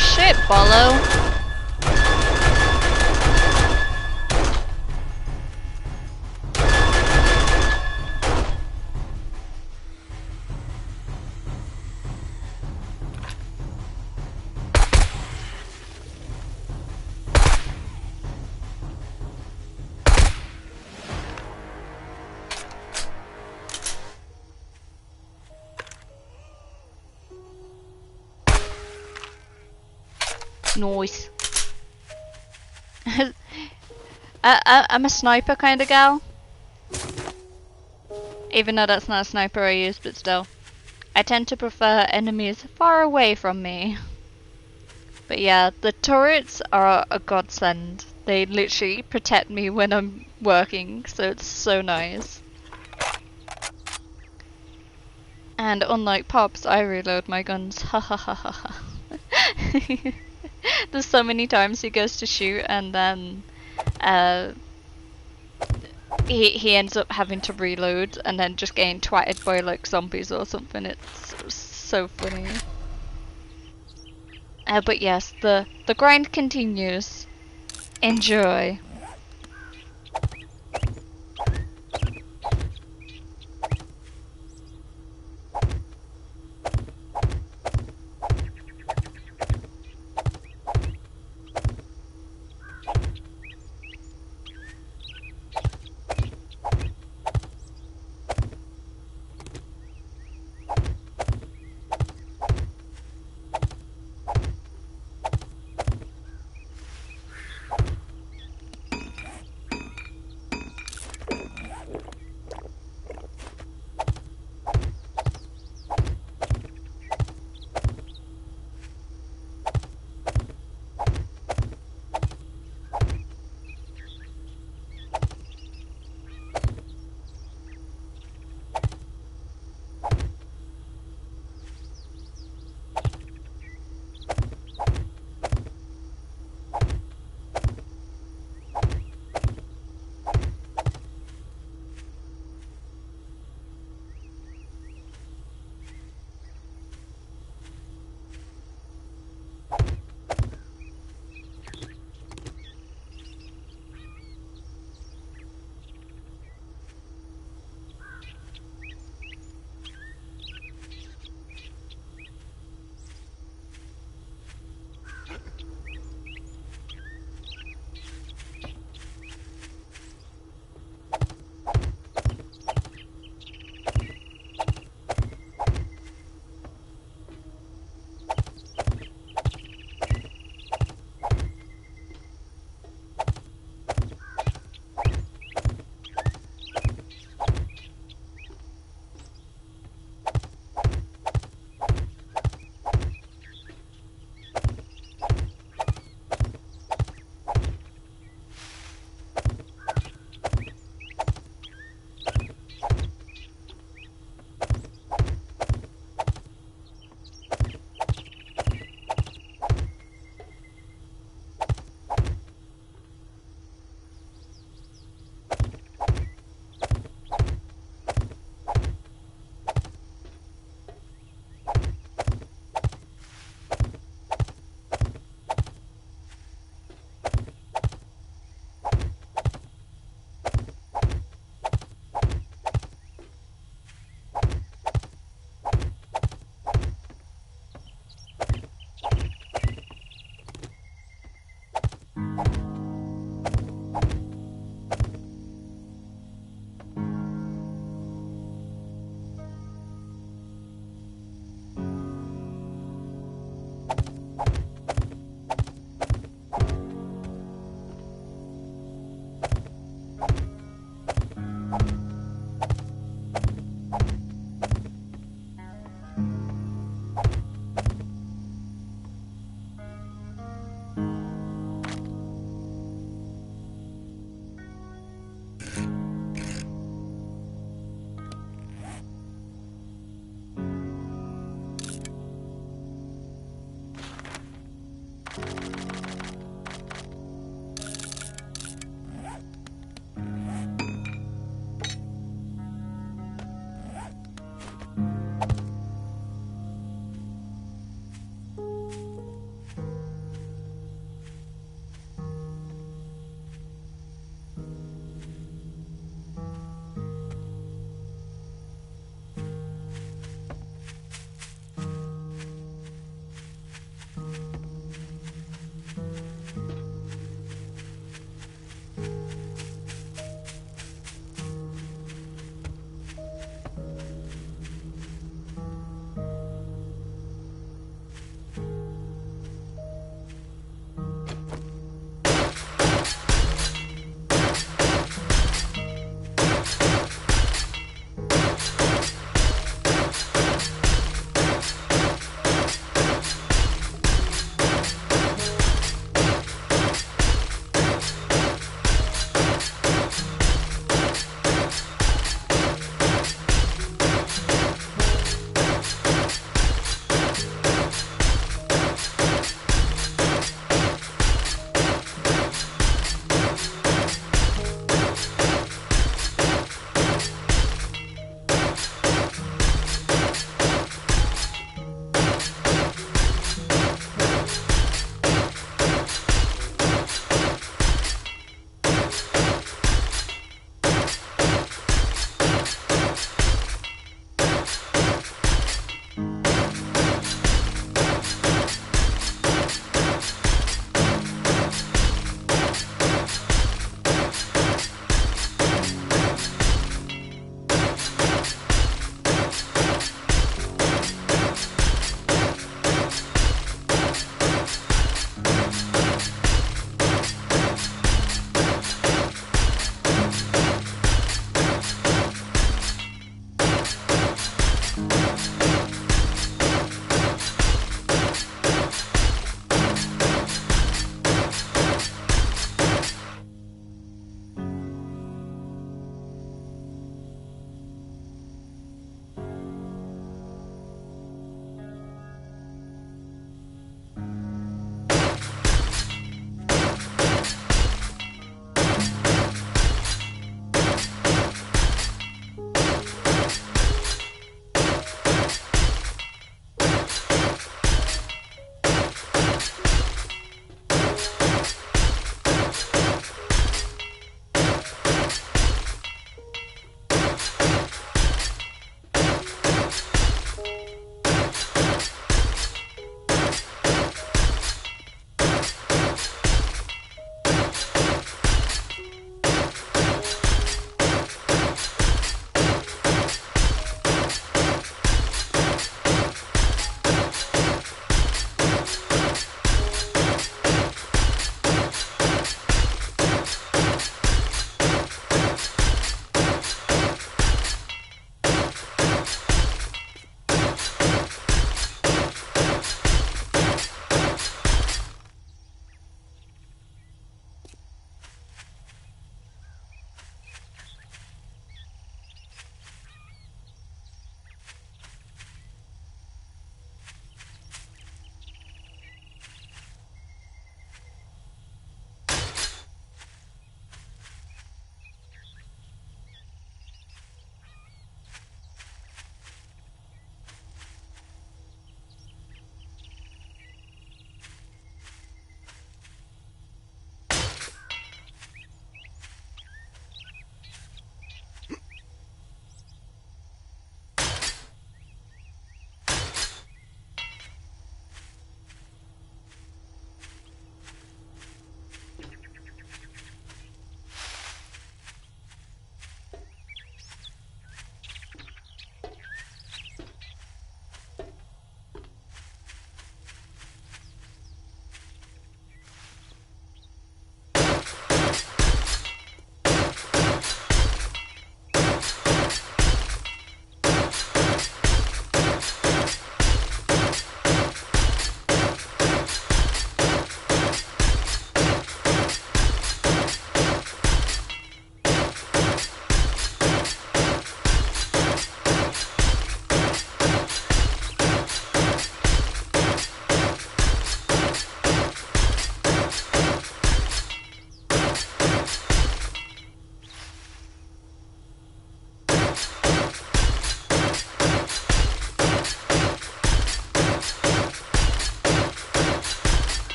shit, Bolo. Nice. I'm a sniper kind of gal. Even though that's not a sniper I use, but still. I tend to prefer enemies far away from me. But yeah, the turrets are a godsend. They literally protect me when I'm working, so it's so nice. And unlike Pops, I reload my guns. Ha ha ha ha ha. There's so many times he goes to shoot and then he ends up having to reload and then just getting twatted by like zombies or something. It's so funny. But yes, the grind continues. Enjoy.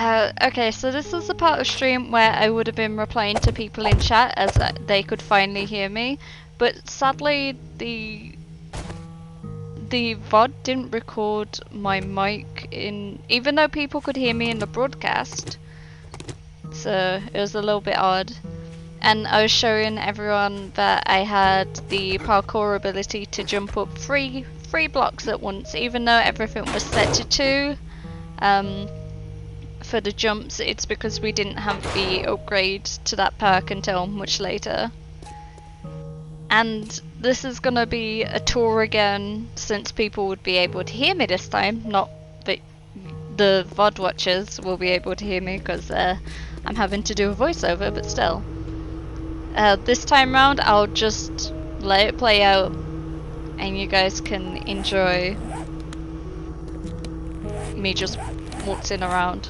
Okay, so this is the part of stream where I would have been replying to people in chat as they could finally hear me, but sadly the VOD didn't record my mic in, even though people could hear me in the broadcast. So it was a little bit odd. And I was showing everyone that I had the parkour ability to jump up three blocks at once, even though everything was set to 2. For the jumps, it's because we didn't have the upgrade to that perk until much later. And this is gonna be a tour again, since people would be able to hear me this time, not that the VOD watchers will be able to hear me because I'm having to do a voiceover, but still. This time round, I'll just let it play out and you guys can enjoy me just waltzing around.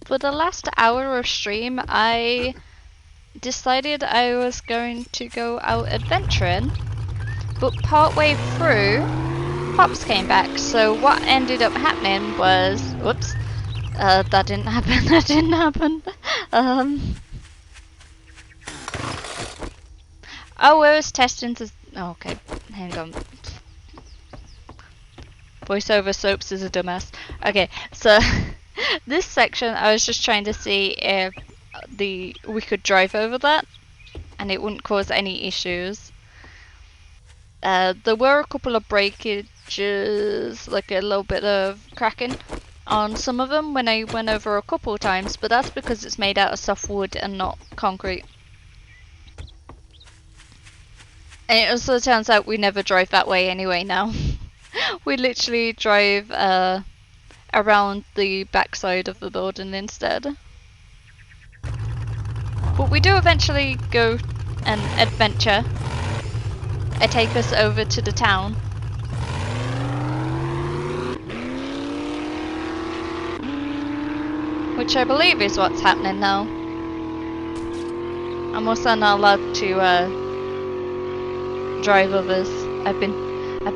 For the last hour of stream, I decided I was going to go out adventuring, but partway through, Pops came back, so what ended up happening was, whoops, that didn't happen, that didn't happen. Oh, I was testing to, oh, okay, hang on. Voiceover Soaps is a dumbass. Okay, so This section, I was just trying to see if we could drive over that, and it wouldn't cause any issues. There were a couple of breakages, like a little bit of cracking on some of them when I went over a couple of times, but that's because it's made out of soft wood and not concrete. And it also turns out we never drive that way anyway now. We literally drive around the backside of the building instead. But we do eventually go an adventure. Take us over to the town. Which I believe is what's happening now. I'm also not allowed to drive others. I've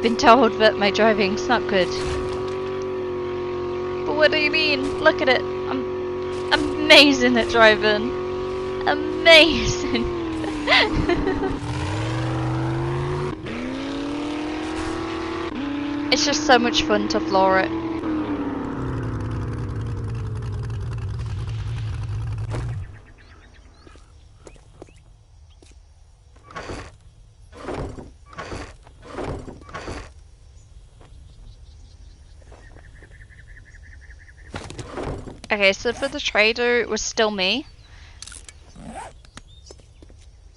been told that my driving's not good. But what do you mean? Look at it. I'm amazing at driving. Amazing. It's just so much fun to floor it. Okay, so for the trader, it was still me.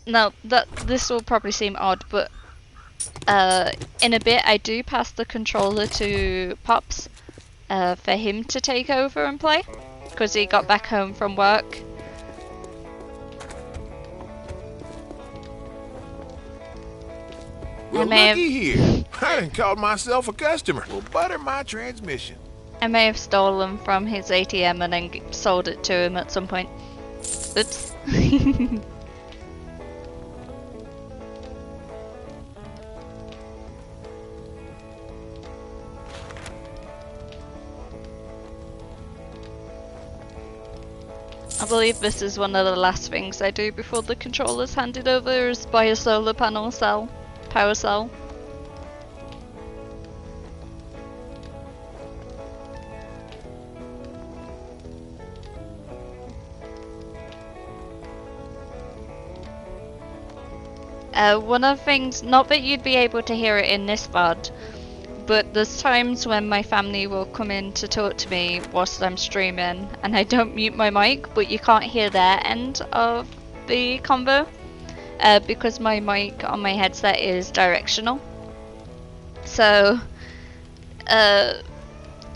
Now, this will probably seem odd, but in a bit I do pass the controller to Pops for him to take over and play, because he got back home from work. Well, looky here. I done called myself a customer. Well, butter my transmission. I may have stolen from his ATM and then sold it to him at some point. Oops. I believe this is one of the last things I do before the controller's handed over, is buy a solar panel power cell. One of the things, not that you'd be able to hear it in this VOD, but there's times when my family will come in to talk to me whilst I'm streaming, and I don't mute my mic, but you can't hear their end of the convo, because my mic on my headset is directional. So,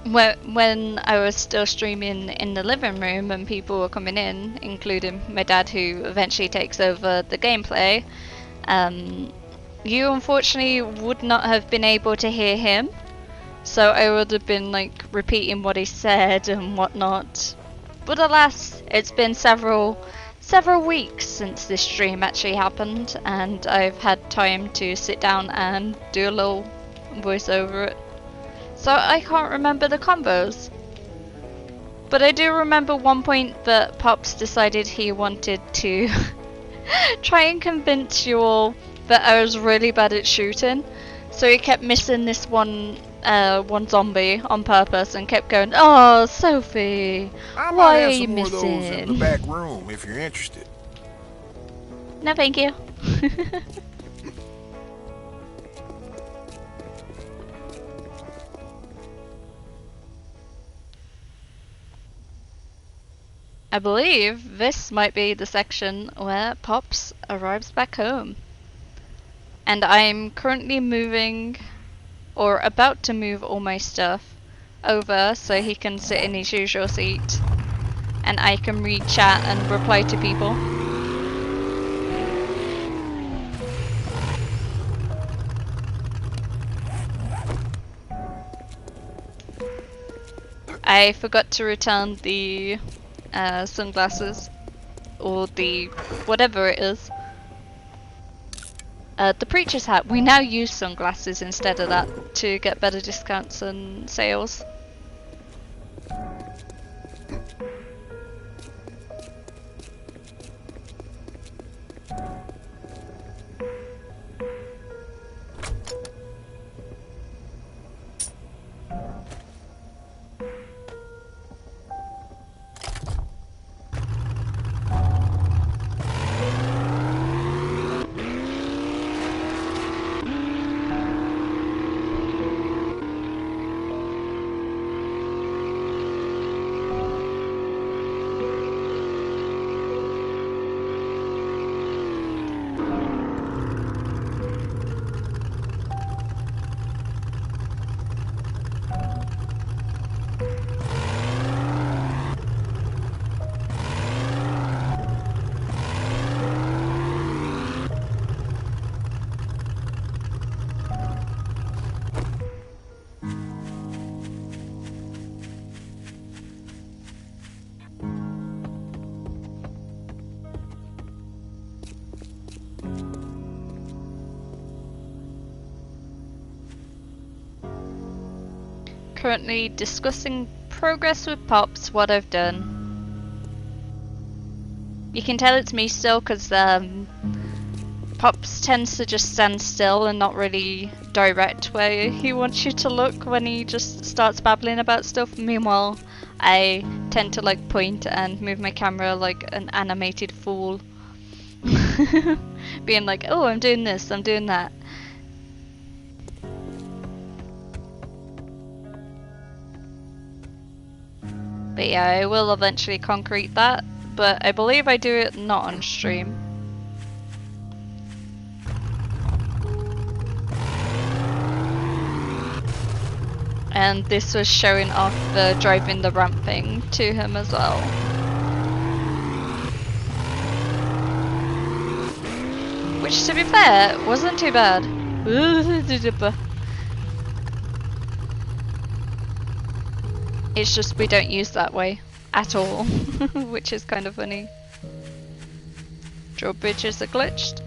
when I was still streaming in the living room and people were coming in, including my dad who eventually takes over the gameplay, you unfortunately would not have been able to hear him, so I would have been like repeating what he said and whatnot. But alas, it's been several weeks since this stream actually happened, and I've had time to sit down and do a little voice over it. So I can't remember the combos. But I do remember one point that Pops decided he wanted to try and convince you all that I was really bad at shooting. So he kept missing this one zombie on purpose and kept going, "Oh, Sophie, I why might are have you some more of those in the missing?" back room if you're interested. No, thank you. I believe this might be the section where Pops arrives back home. And I'm currently moving, or about to move, all my stuff over so he can sit in his usual seat and I can read chat and reply to people. I forgot to return the sunglasses, or the whatever it is. The preacher's hat. We now use sunglasses instead of that to get better discounts and sales. currently discussing progress with Pops, what I've done. You can tell it's me still because Pops tends to just stand still and not really direct where he wants you to look when he just starts babbling about stuff. Meanwhile, I tend to like point and move my camera like an animated fool. Being like, oh, I'm doing this, I'm doing that. But yeah, I will eventually concrete that, but I believe I do it not on stream. And this was showing off the driving the ramp thing to him as well. Which, to be fair, wasn't too bad. It's just we don't use that way at all, which is kind of funny. Drawbridges are glitched.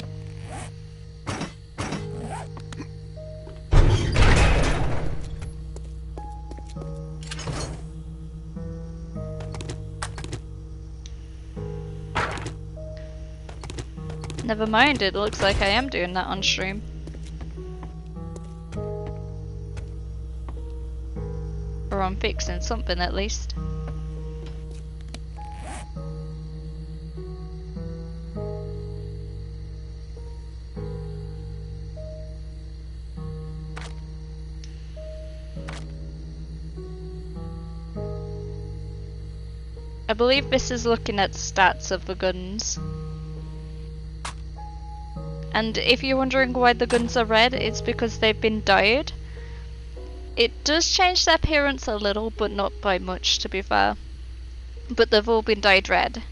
Never mind, it looks like I am doing that on stream. Or I'm fixing something at least. I believe this is looking at stats of the guns. And if you're wondering why the guns are red, it's because they've been dyed. It does change their appearance a little, but not by much, to be fair. But they've all been dyed red.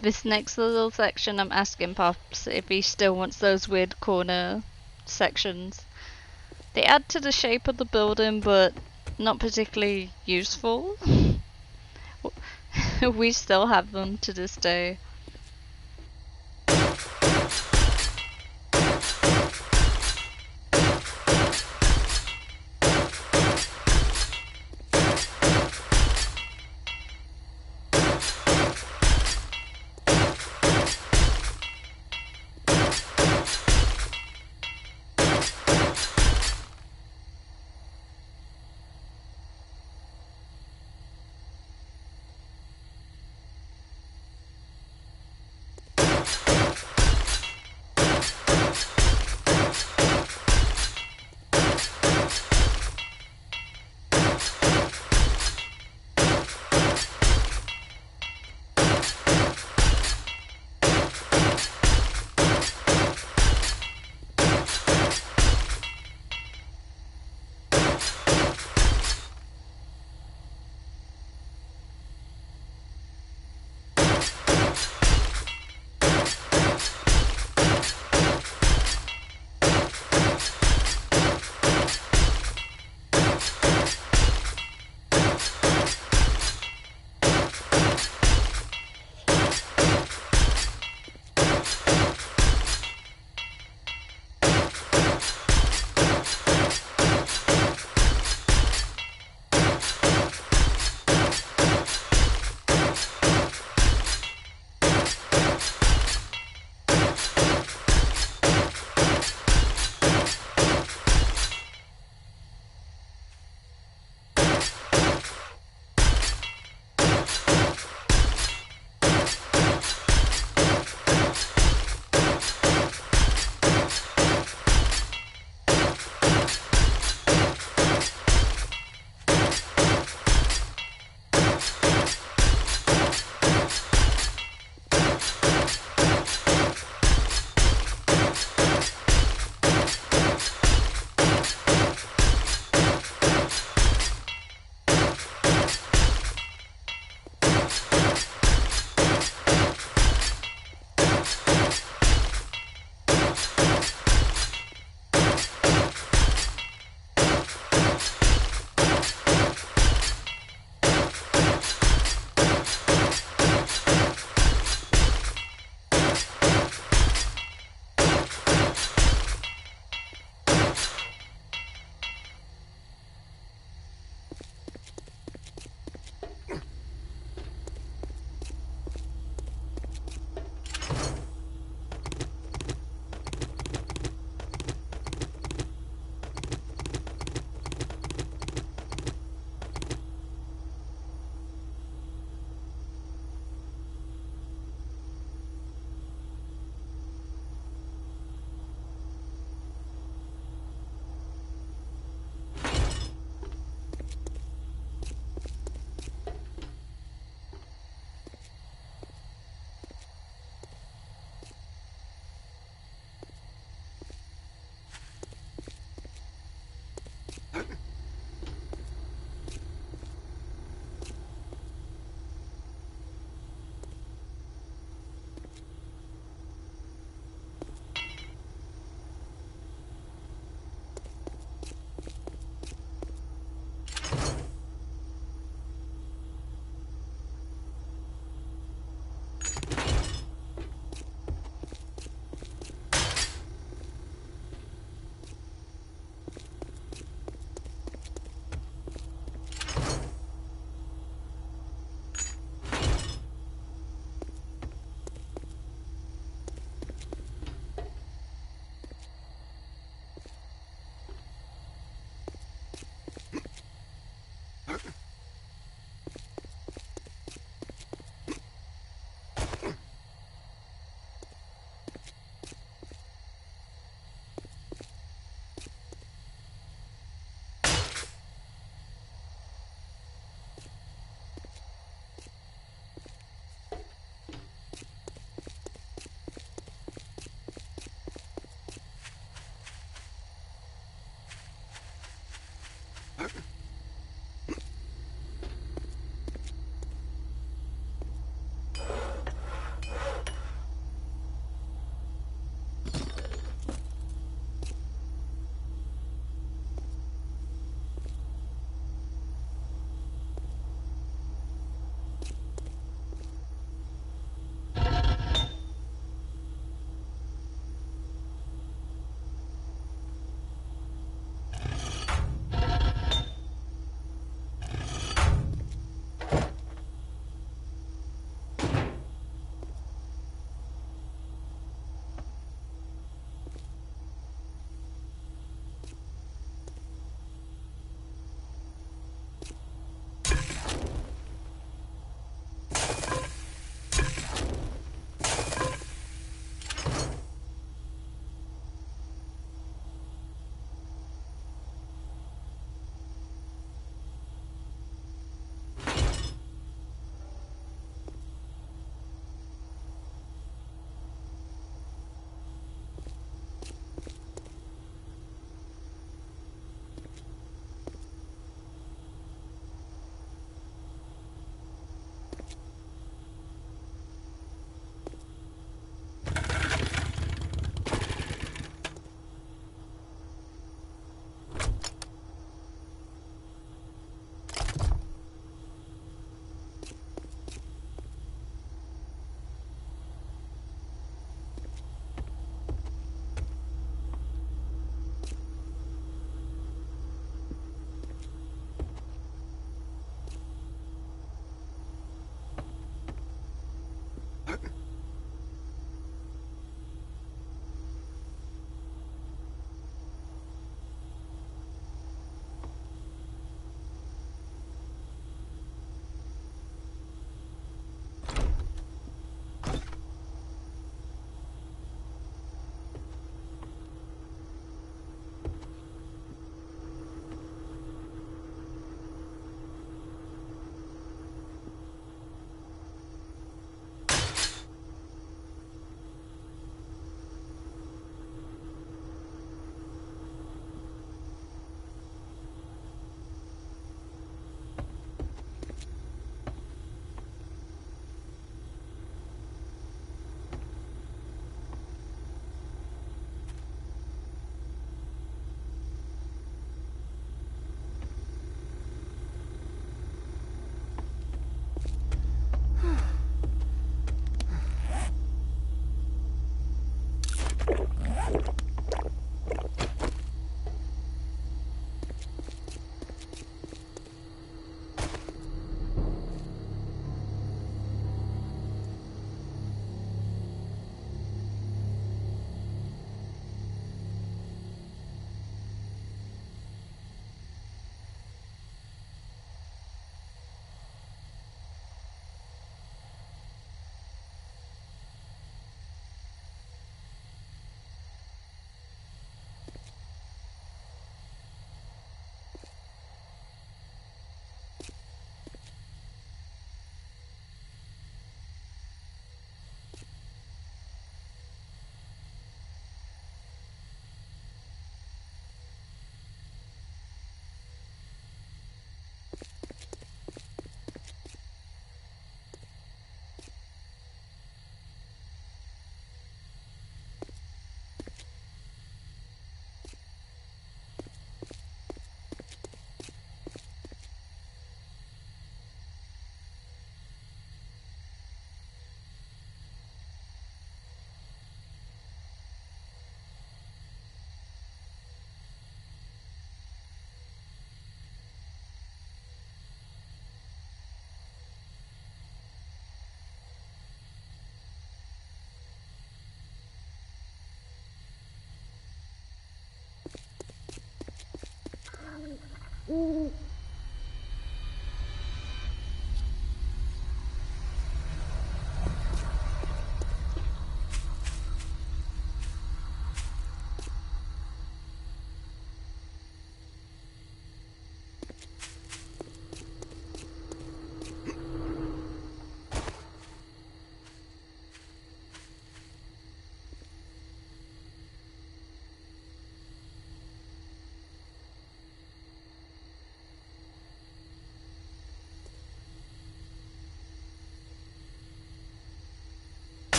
This next little section, I'm asking Pops if he still wants those weird corner sections. They add to the shape of the building, but not particularly useful. We still have them to this day.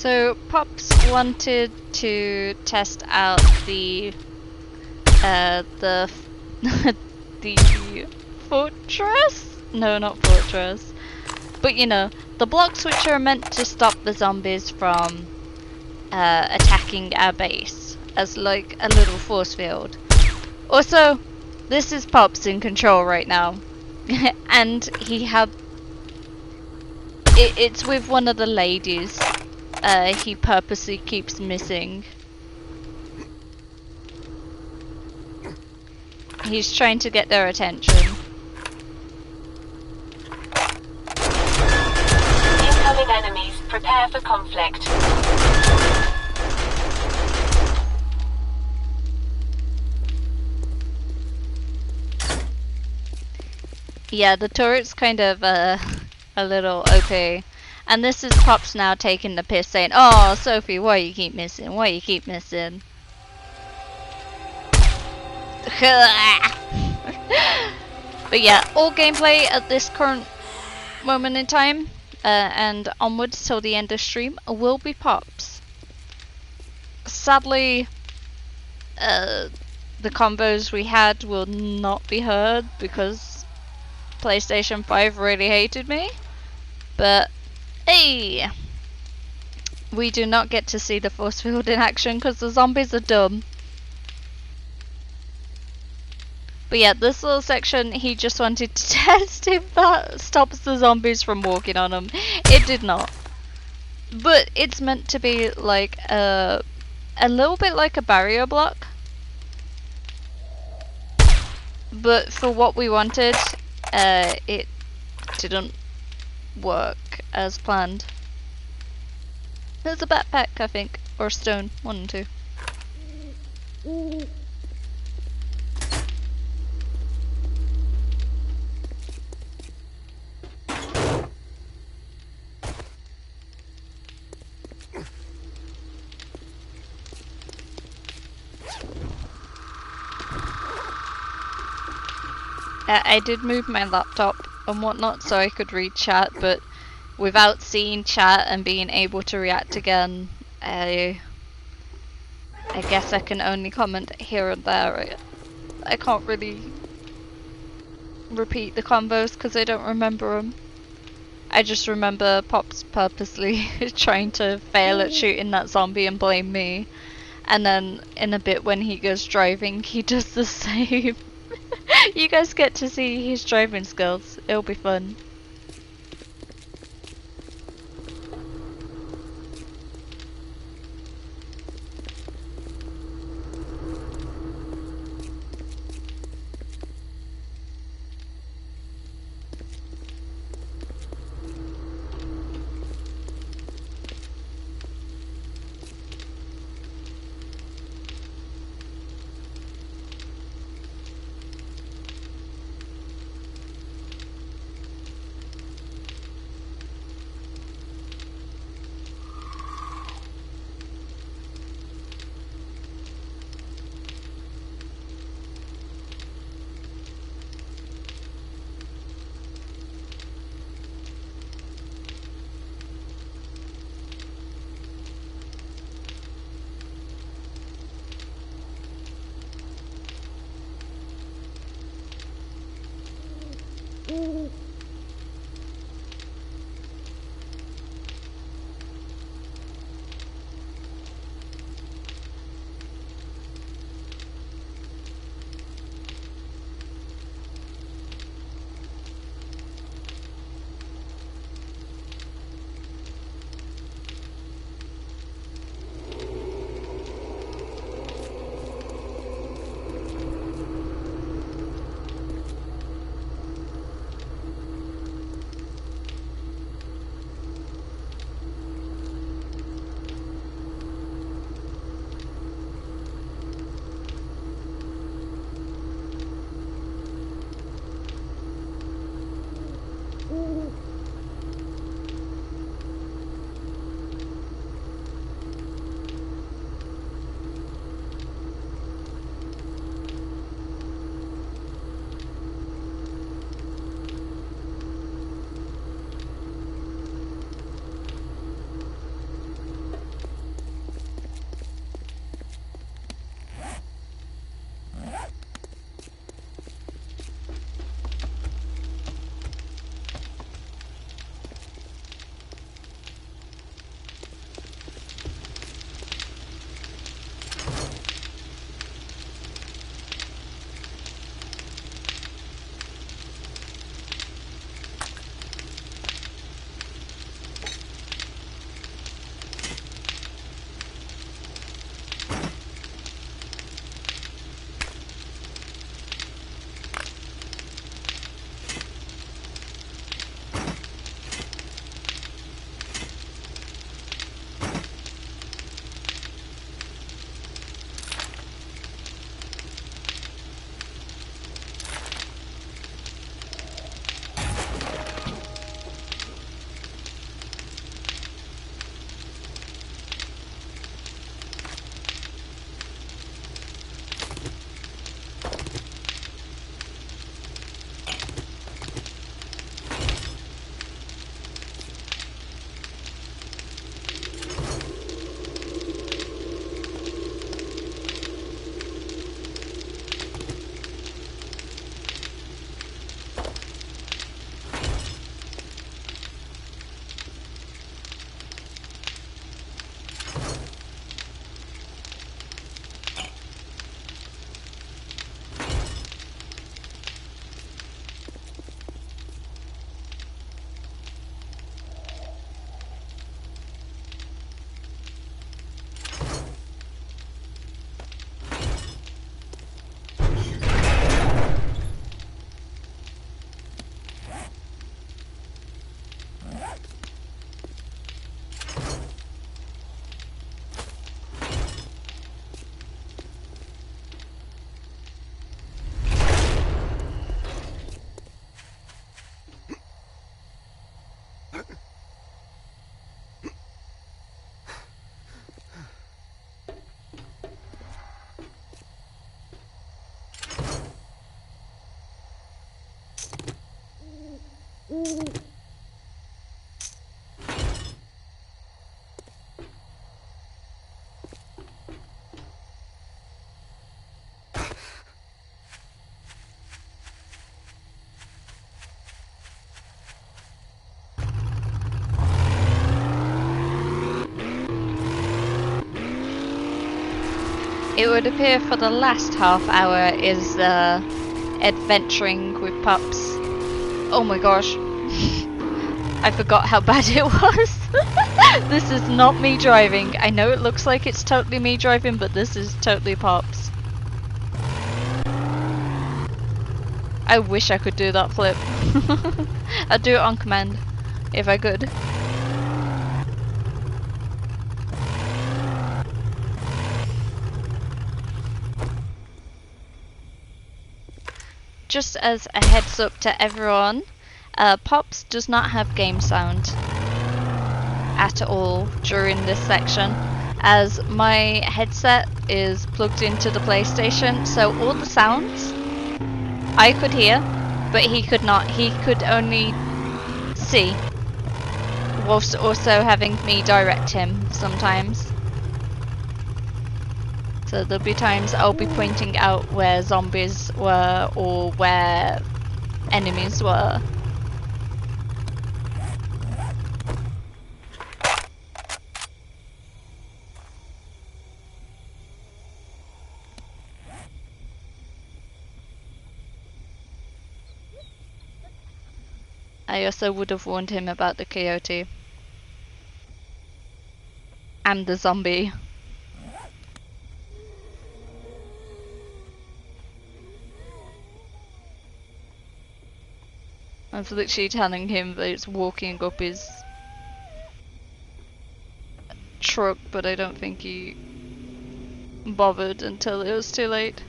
So Pops wanted to test out the the fortress? No, not fortress. But you know, the blocks which are meant to stop the zombies from attacking our base as like a little force field. Also, this is Pops in control right now. And he had it's with one of the ladies he purposely keeps missing. He's trying to get their attention. Incoming enemies. Prepare for conflict. Yeah, the turret's kind of a little OP. And this is Pops now taking the piss saying, "Oh, Sophie, why you keep missing? Why you keep missing?" But yeah, all gameplay at this current moment in time and onwards till the end of stream will be Pops. Sadly, the combos we had will not be heard because PlayStation 5 really hated me. But hey, we do not get to see the force field in action because the zombies are dumb. But yeah, this little section, he just wanted to test if that stops the zombies from walking on him. It did not. But it's meant to be like a little bit like a barrier block. But for what we wanted, it didn't work as planned. There's a backpack, I think, or a stone, one and two. I did move my laptop and whatnot so I could read chat, but without seeing chat and being able to react again, I guess I can only comment here and there. I can't really repeat the combos because I don't remember them. I just remember Pops purposely trying to fail at shooting that zombie and blame me. And then in a bit when he goes driving, he does the same. You guys get to see his driving skills. It'll be fun. It would appear for the last half hour is adventuring with pups. Oh my gosh. I forgot how bad it was. This is not me driving. I know it looks like it's totally me driving, but this is totally Pops. I wish I could do that flip. I'd do it on command, if I could. Just as a heads up to everyone, Pops does not have game sound at all during this section, as my headset is plugged into the PlayStation, so all the sounds I could hear, but he could not. He could only see, whilst also having me direct him sometimes. So there'll be times I'll be pointing out where zombies were or where enemies were. I also would have warned him about the coyote. And the zombie. I was literally telling him that it's walking up his truck, but I don't think he bothered until it was too late.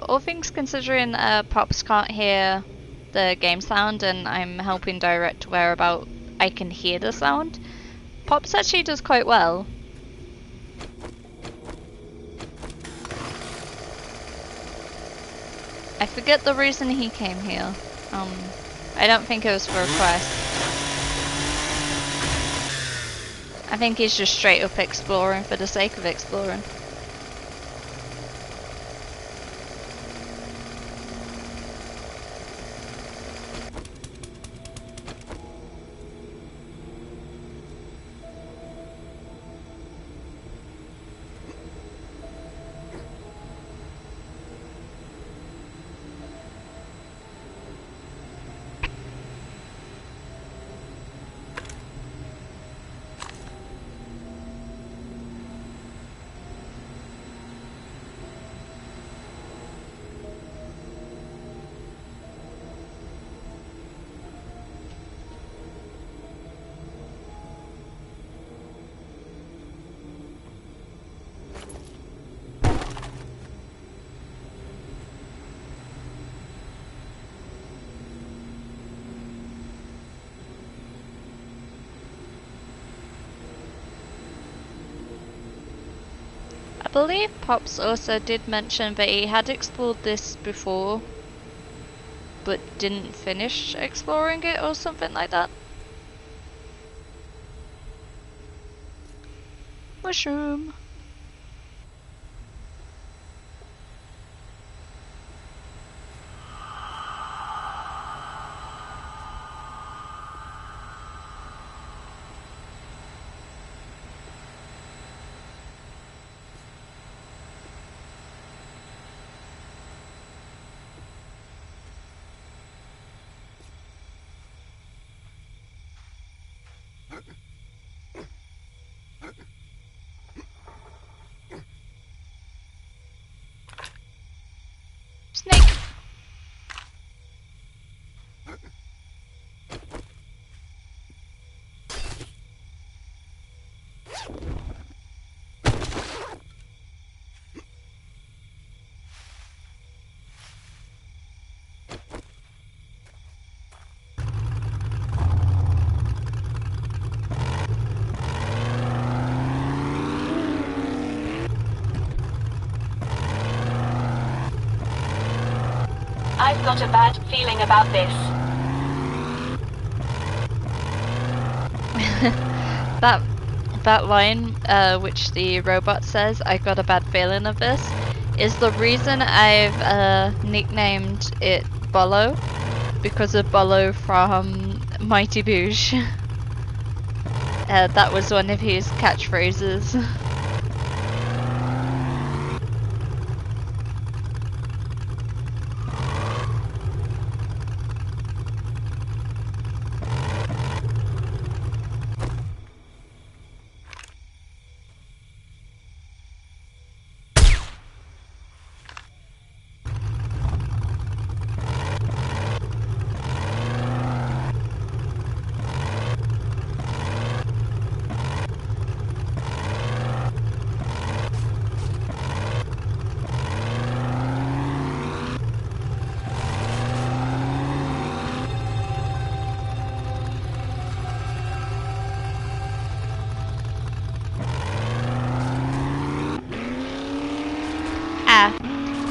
All things considering, Pops can't hear the game sound and I'm helping direct whereabout I can hear the sound. Pops actually does quite well. I forget the reason he came here. I don't think it was for a quest. I think he's just straight up exploring for the sake of exploring. I believe Pops also did mention that he had explored this before, but didn't finish exploring it or something like that. Mushroom. I've got a bad feeling about this. That line, which the robot says, "I got a bad feeling of this," is the reason I've nicknamed it Bolo, because of Bolo from Mighty Boosh. That was one of his catchphrases.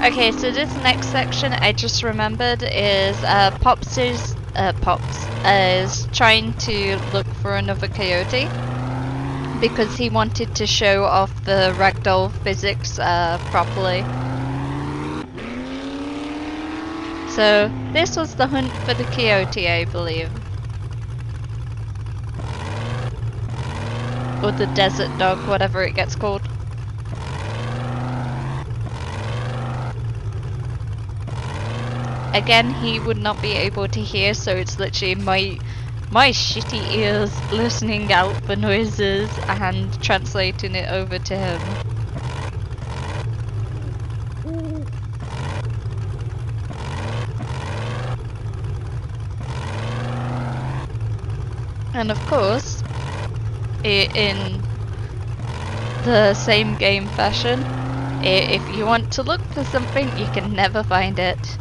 Okay, so this next section I just remembered is Pops is trying to look for another coyote because he wanted to show off the ragdoll physics properly. So this was the hunt for the coyote, I believe. Or the desert dog, whatever it gets called. Again, he would not be able to hear, so it's literally my shitty ears listening out for noises and translating it over to him. And of course, in the same game fashion, if you want to look for something, you can never find it.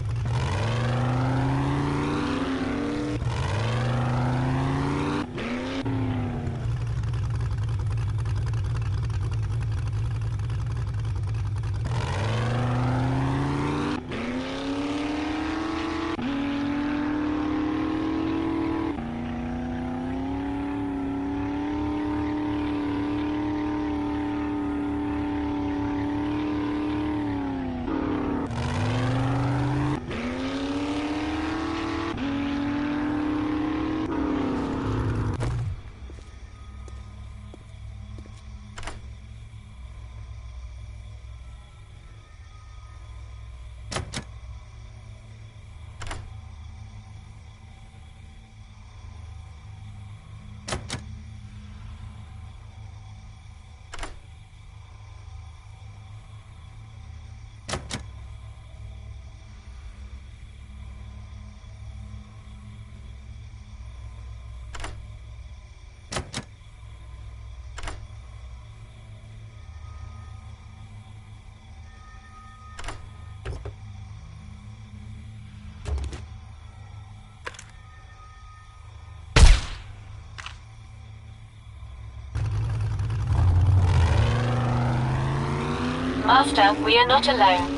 Master, we are not alone.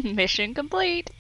Mission complete.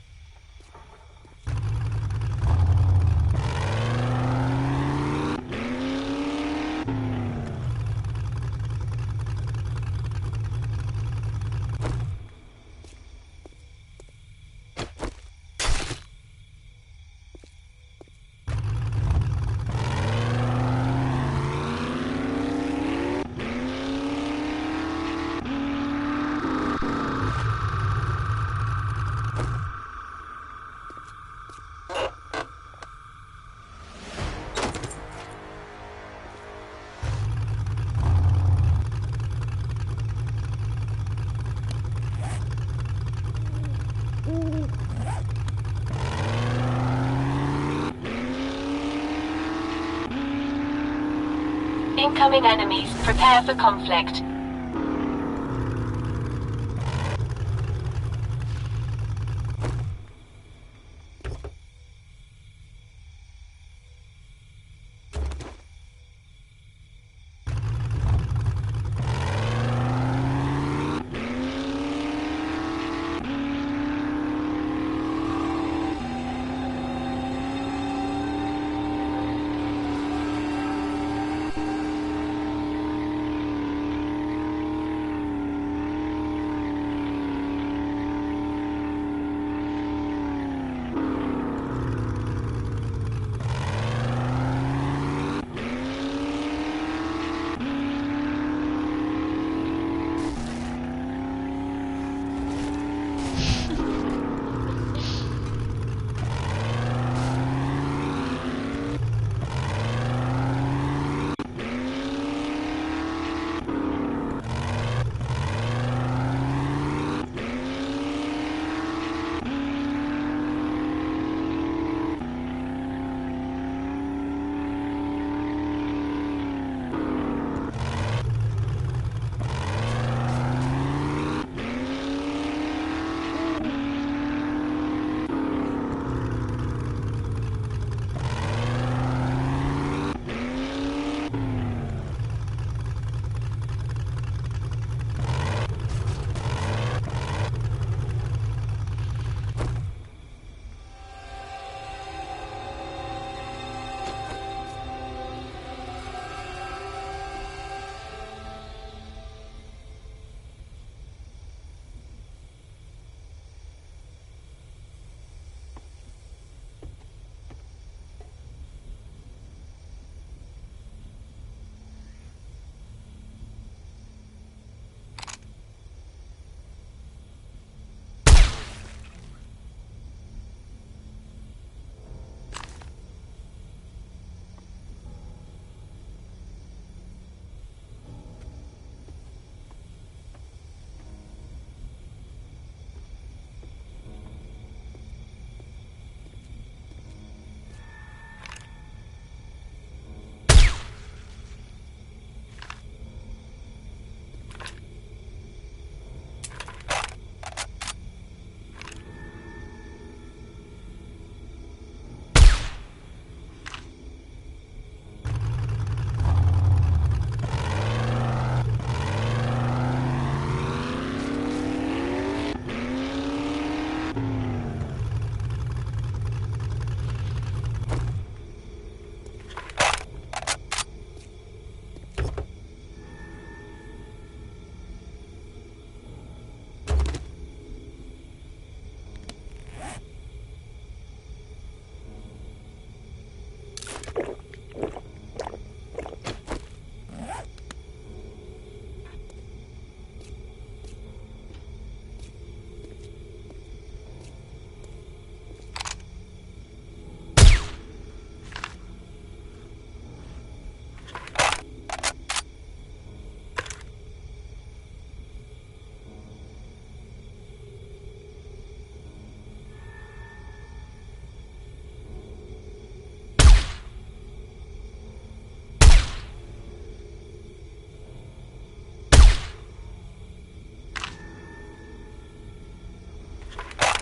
Incoming enemies. Prepare for conflict.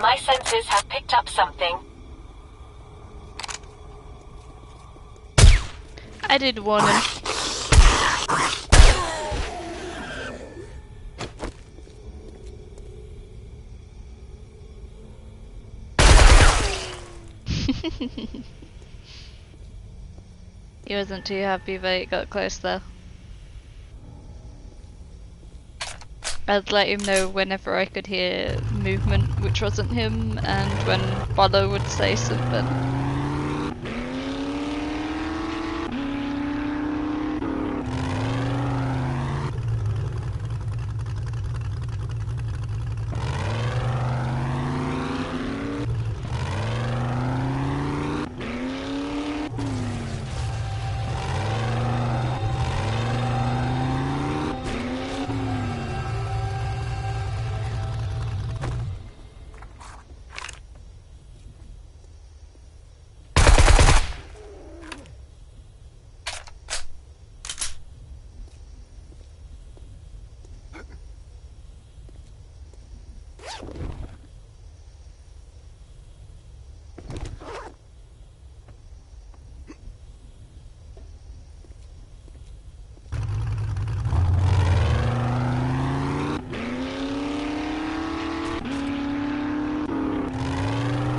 My senses have picked up something. I did warn him. He wasn't too happy that it got close though. I'd let him know whenever I could hear movement which wasn't him, and when Bolo would say something.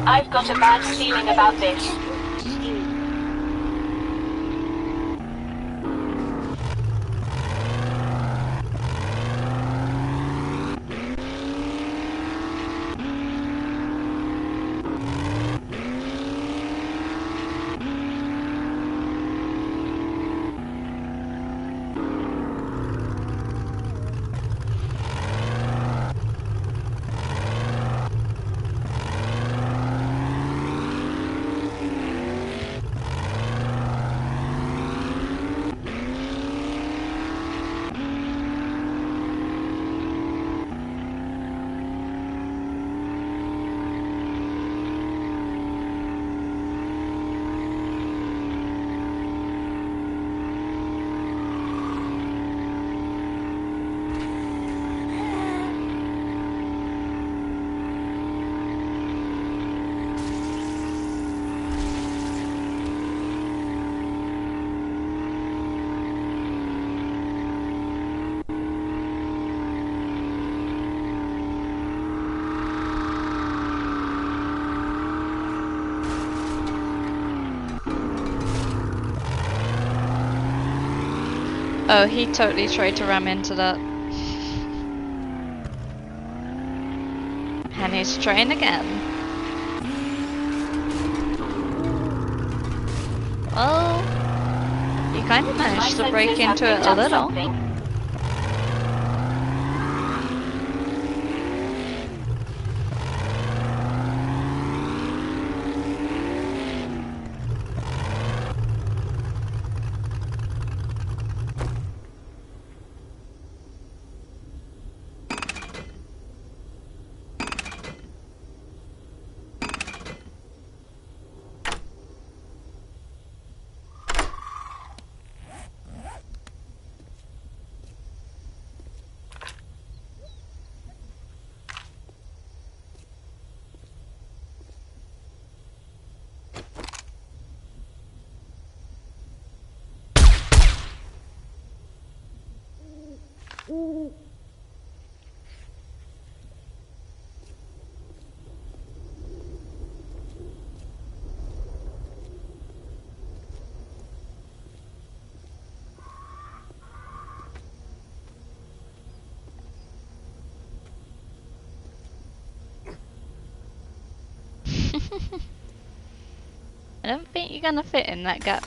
I've got a bad feeling about this. Oh, he totally tried to ram into that. And he's trying again. Well, you kind of managed to break into it a little. I don't think you're gonna fit in that gap.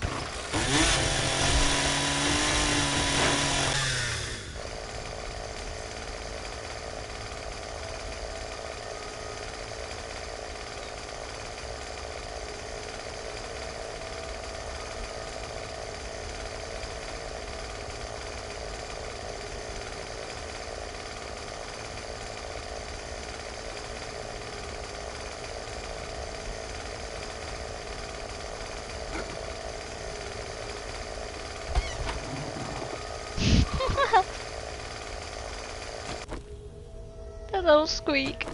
That little squeak.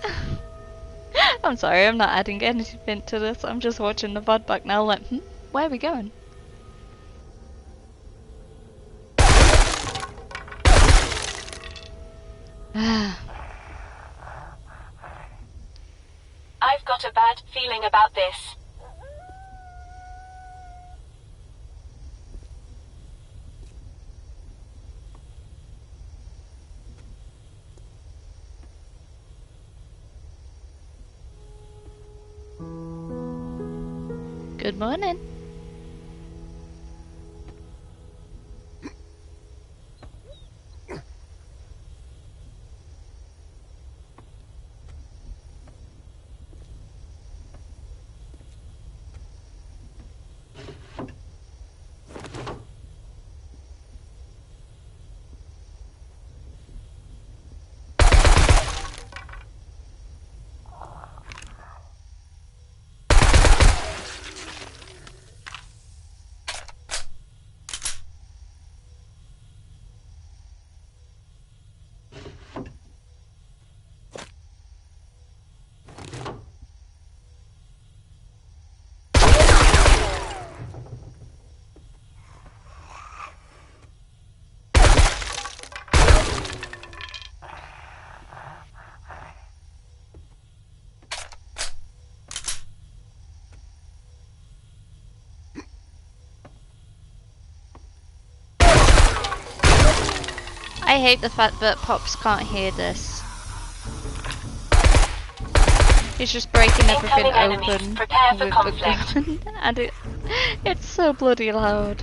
I'm sorry, I'm not adding anything to this. I'm just watching the VOD back now like, where are we going? I've got a bad feeling about this. Good morning. I hate the fact that Pops can't hear this. He's just breaking everything Incoming enemies, open prepare for with conflict. the gun, and it's so bloody loud.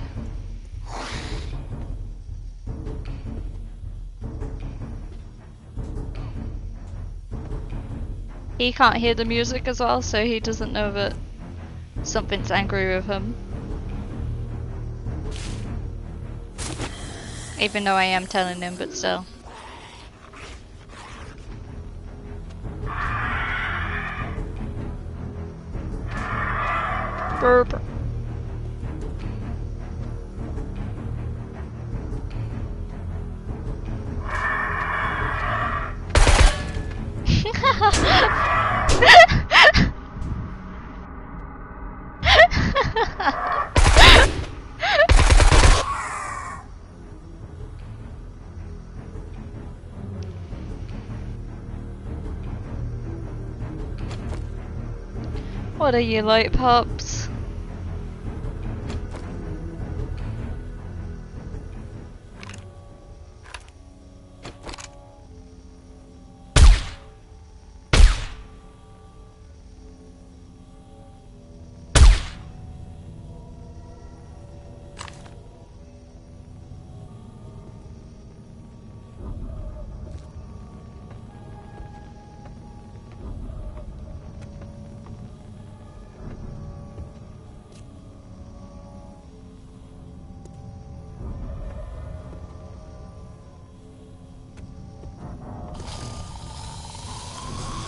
He can't hear the music as well, so he doesn't know that something's angry with him. Even though I am telling him, but still. Burp. What are you like, Pops?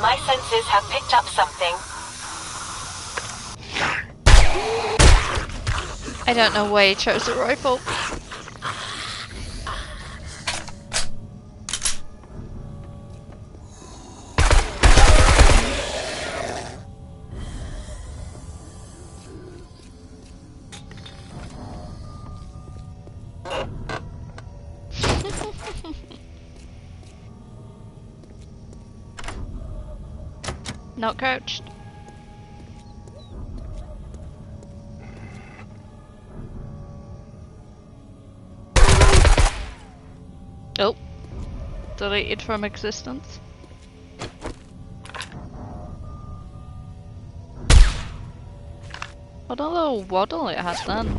My senses have picked up something. I don't know why he chose a rifle. Not crouched. Oh. Deleted from existence. What a little waddle it had then.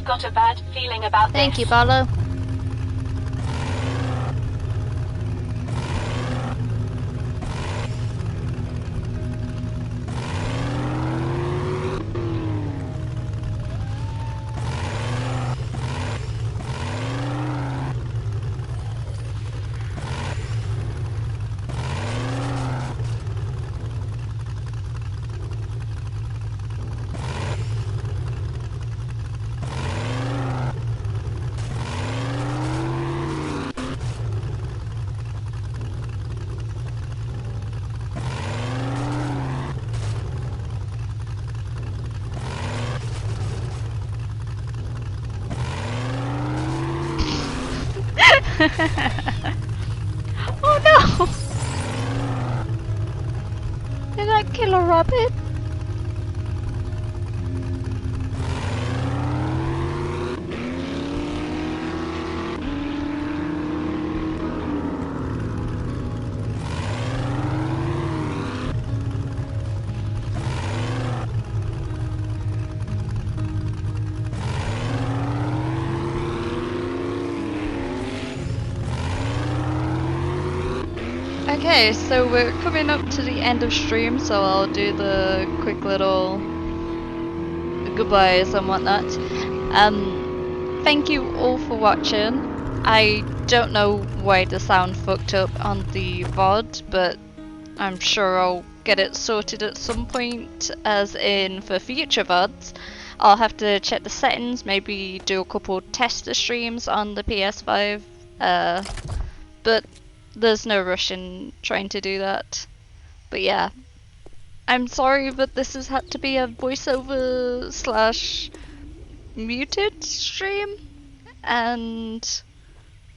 I've got a bad feeling about Thank this. you, Barlow. Oh no! Did I kill a rabbit? Okay, so we're coming up to the end of stream, so I'll do the quick little goodbyes and whatnot. Thank you all for watching. I don't know why the sound fucked up on the VOD, but I'm sure I'll get it sorted at some point, as in for future VODs. I'll have to check the settings, maybe do a couple tester streams on the PS5, but there's no rush in trying to do that. But yeah, I'm sorry, but this has had to be a voiceover slash muted stream, and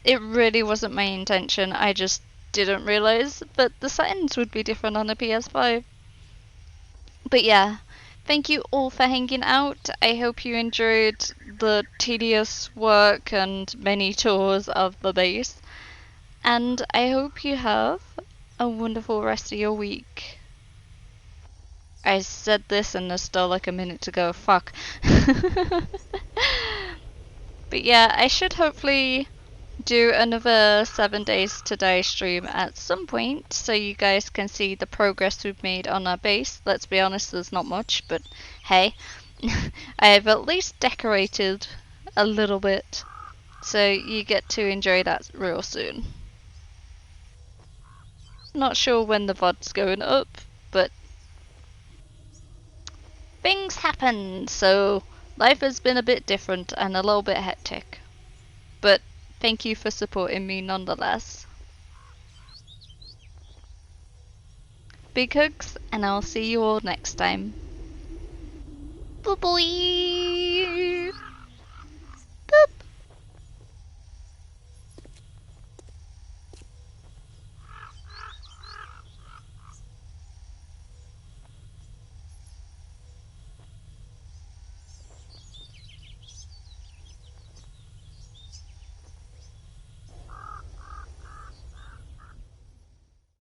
it really wasn't my intention. I just didn't realise that the settings would be different on a PS5. But yeah, thank you all for hanging out. I hope you enjoyed the tedious work and many tours of the base. And I hope you have a wonderful rest of your week. I said this and there's still like a minute to go. Fuck. But yeah, I should hopefully do another 7 days today stream at some point, so you guys can see the progress we've made on our base. Let's be honest, there's not much, but hey, I have at least decorated a little bit, so you get to enjoy that real soon. Not sure when the VOD's going up, but things happen, so life has been a bit different and a little bit hectic. But thank you for supporting me nonetheless. Big hugs, and I'll see you all next time. Bye bye!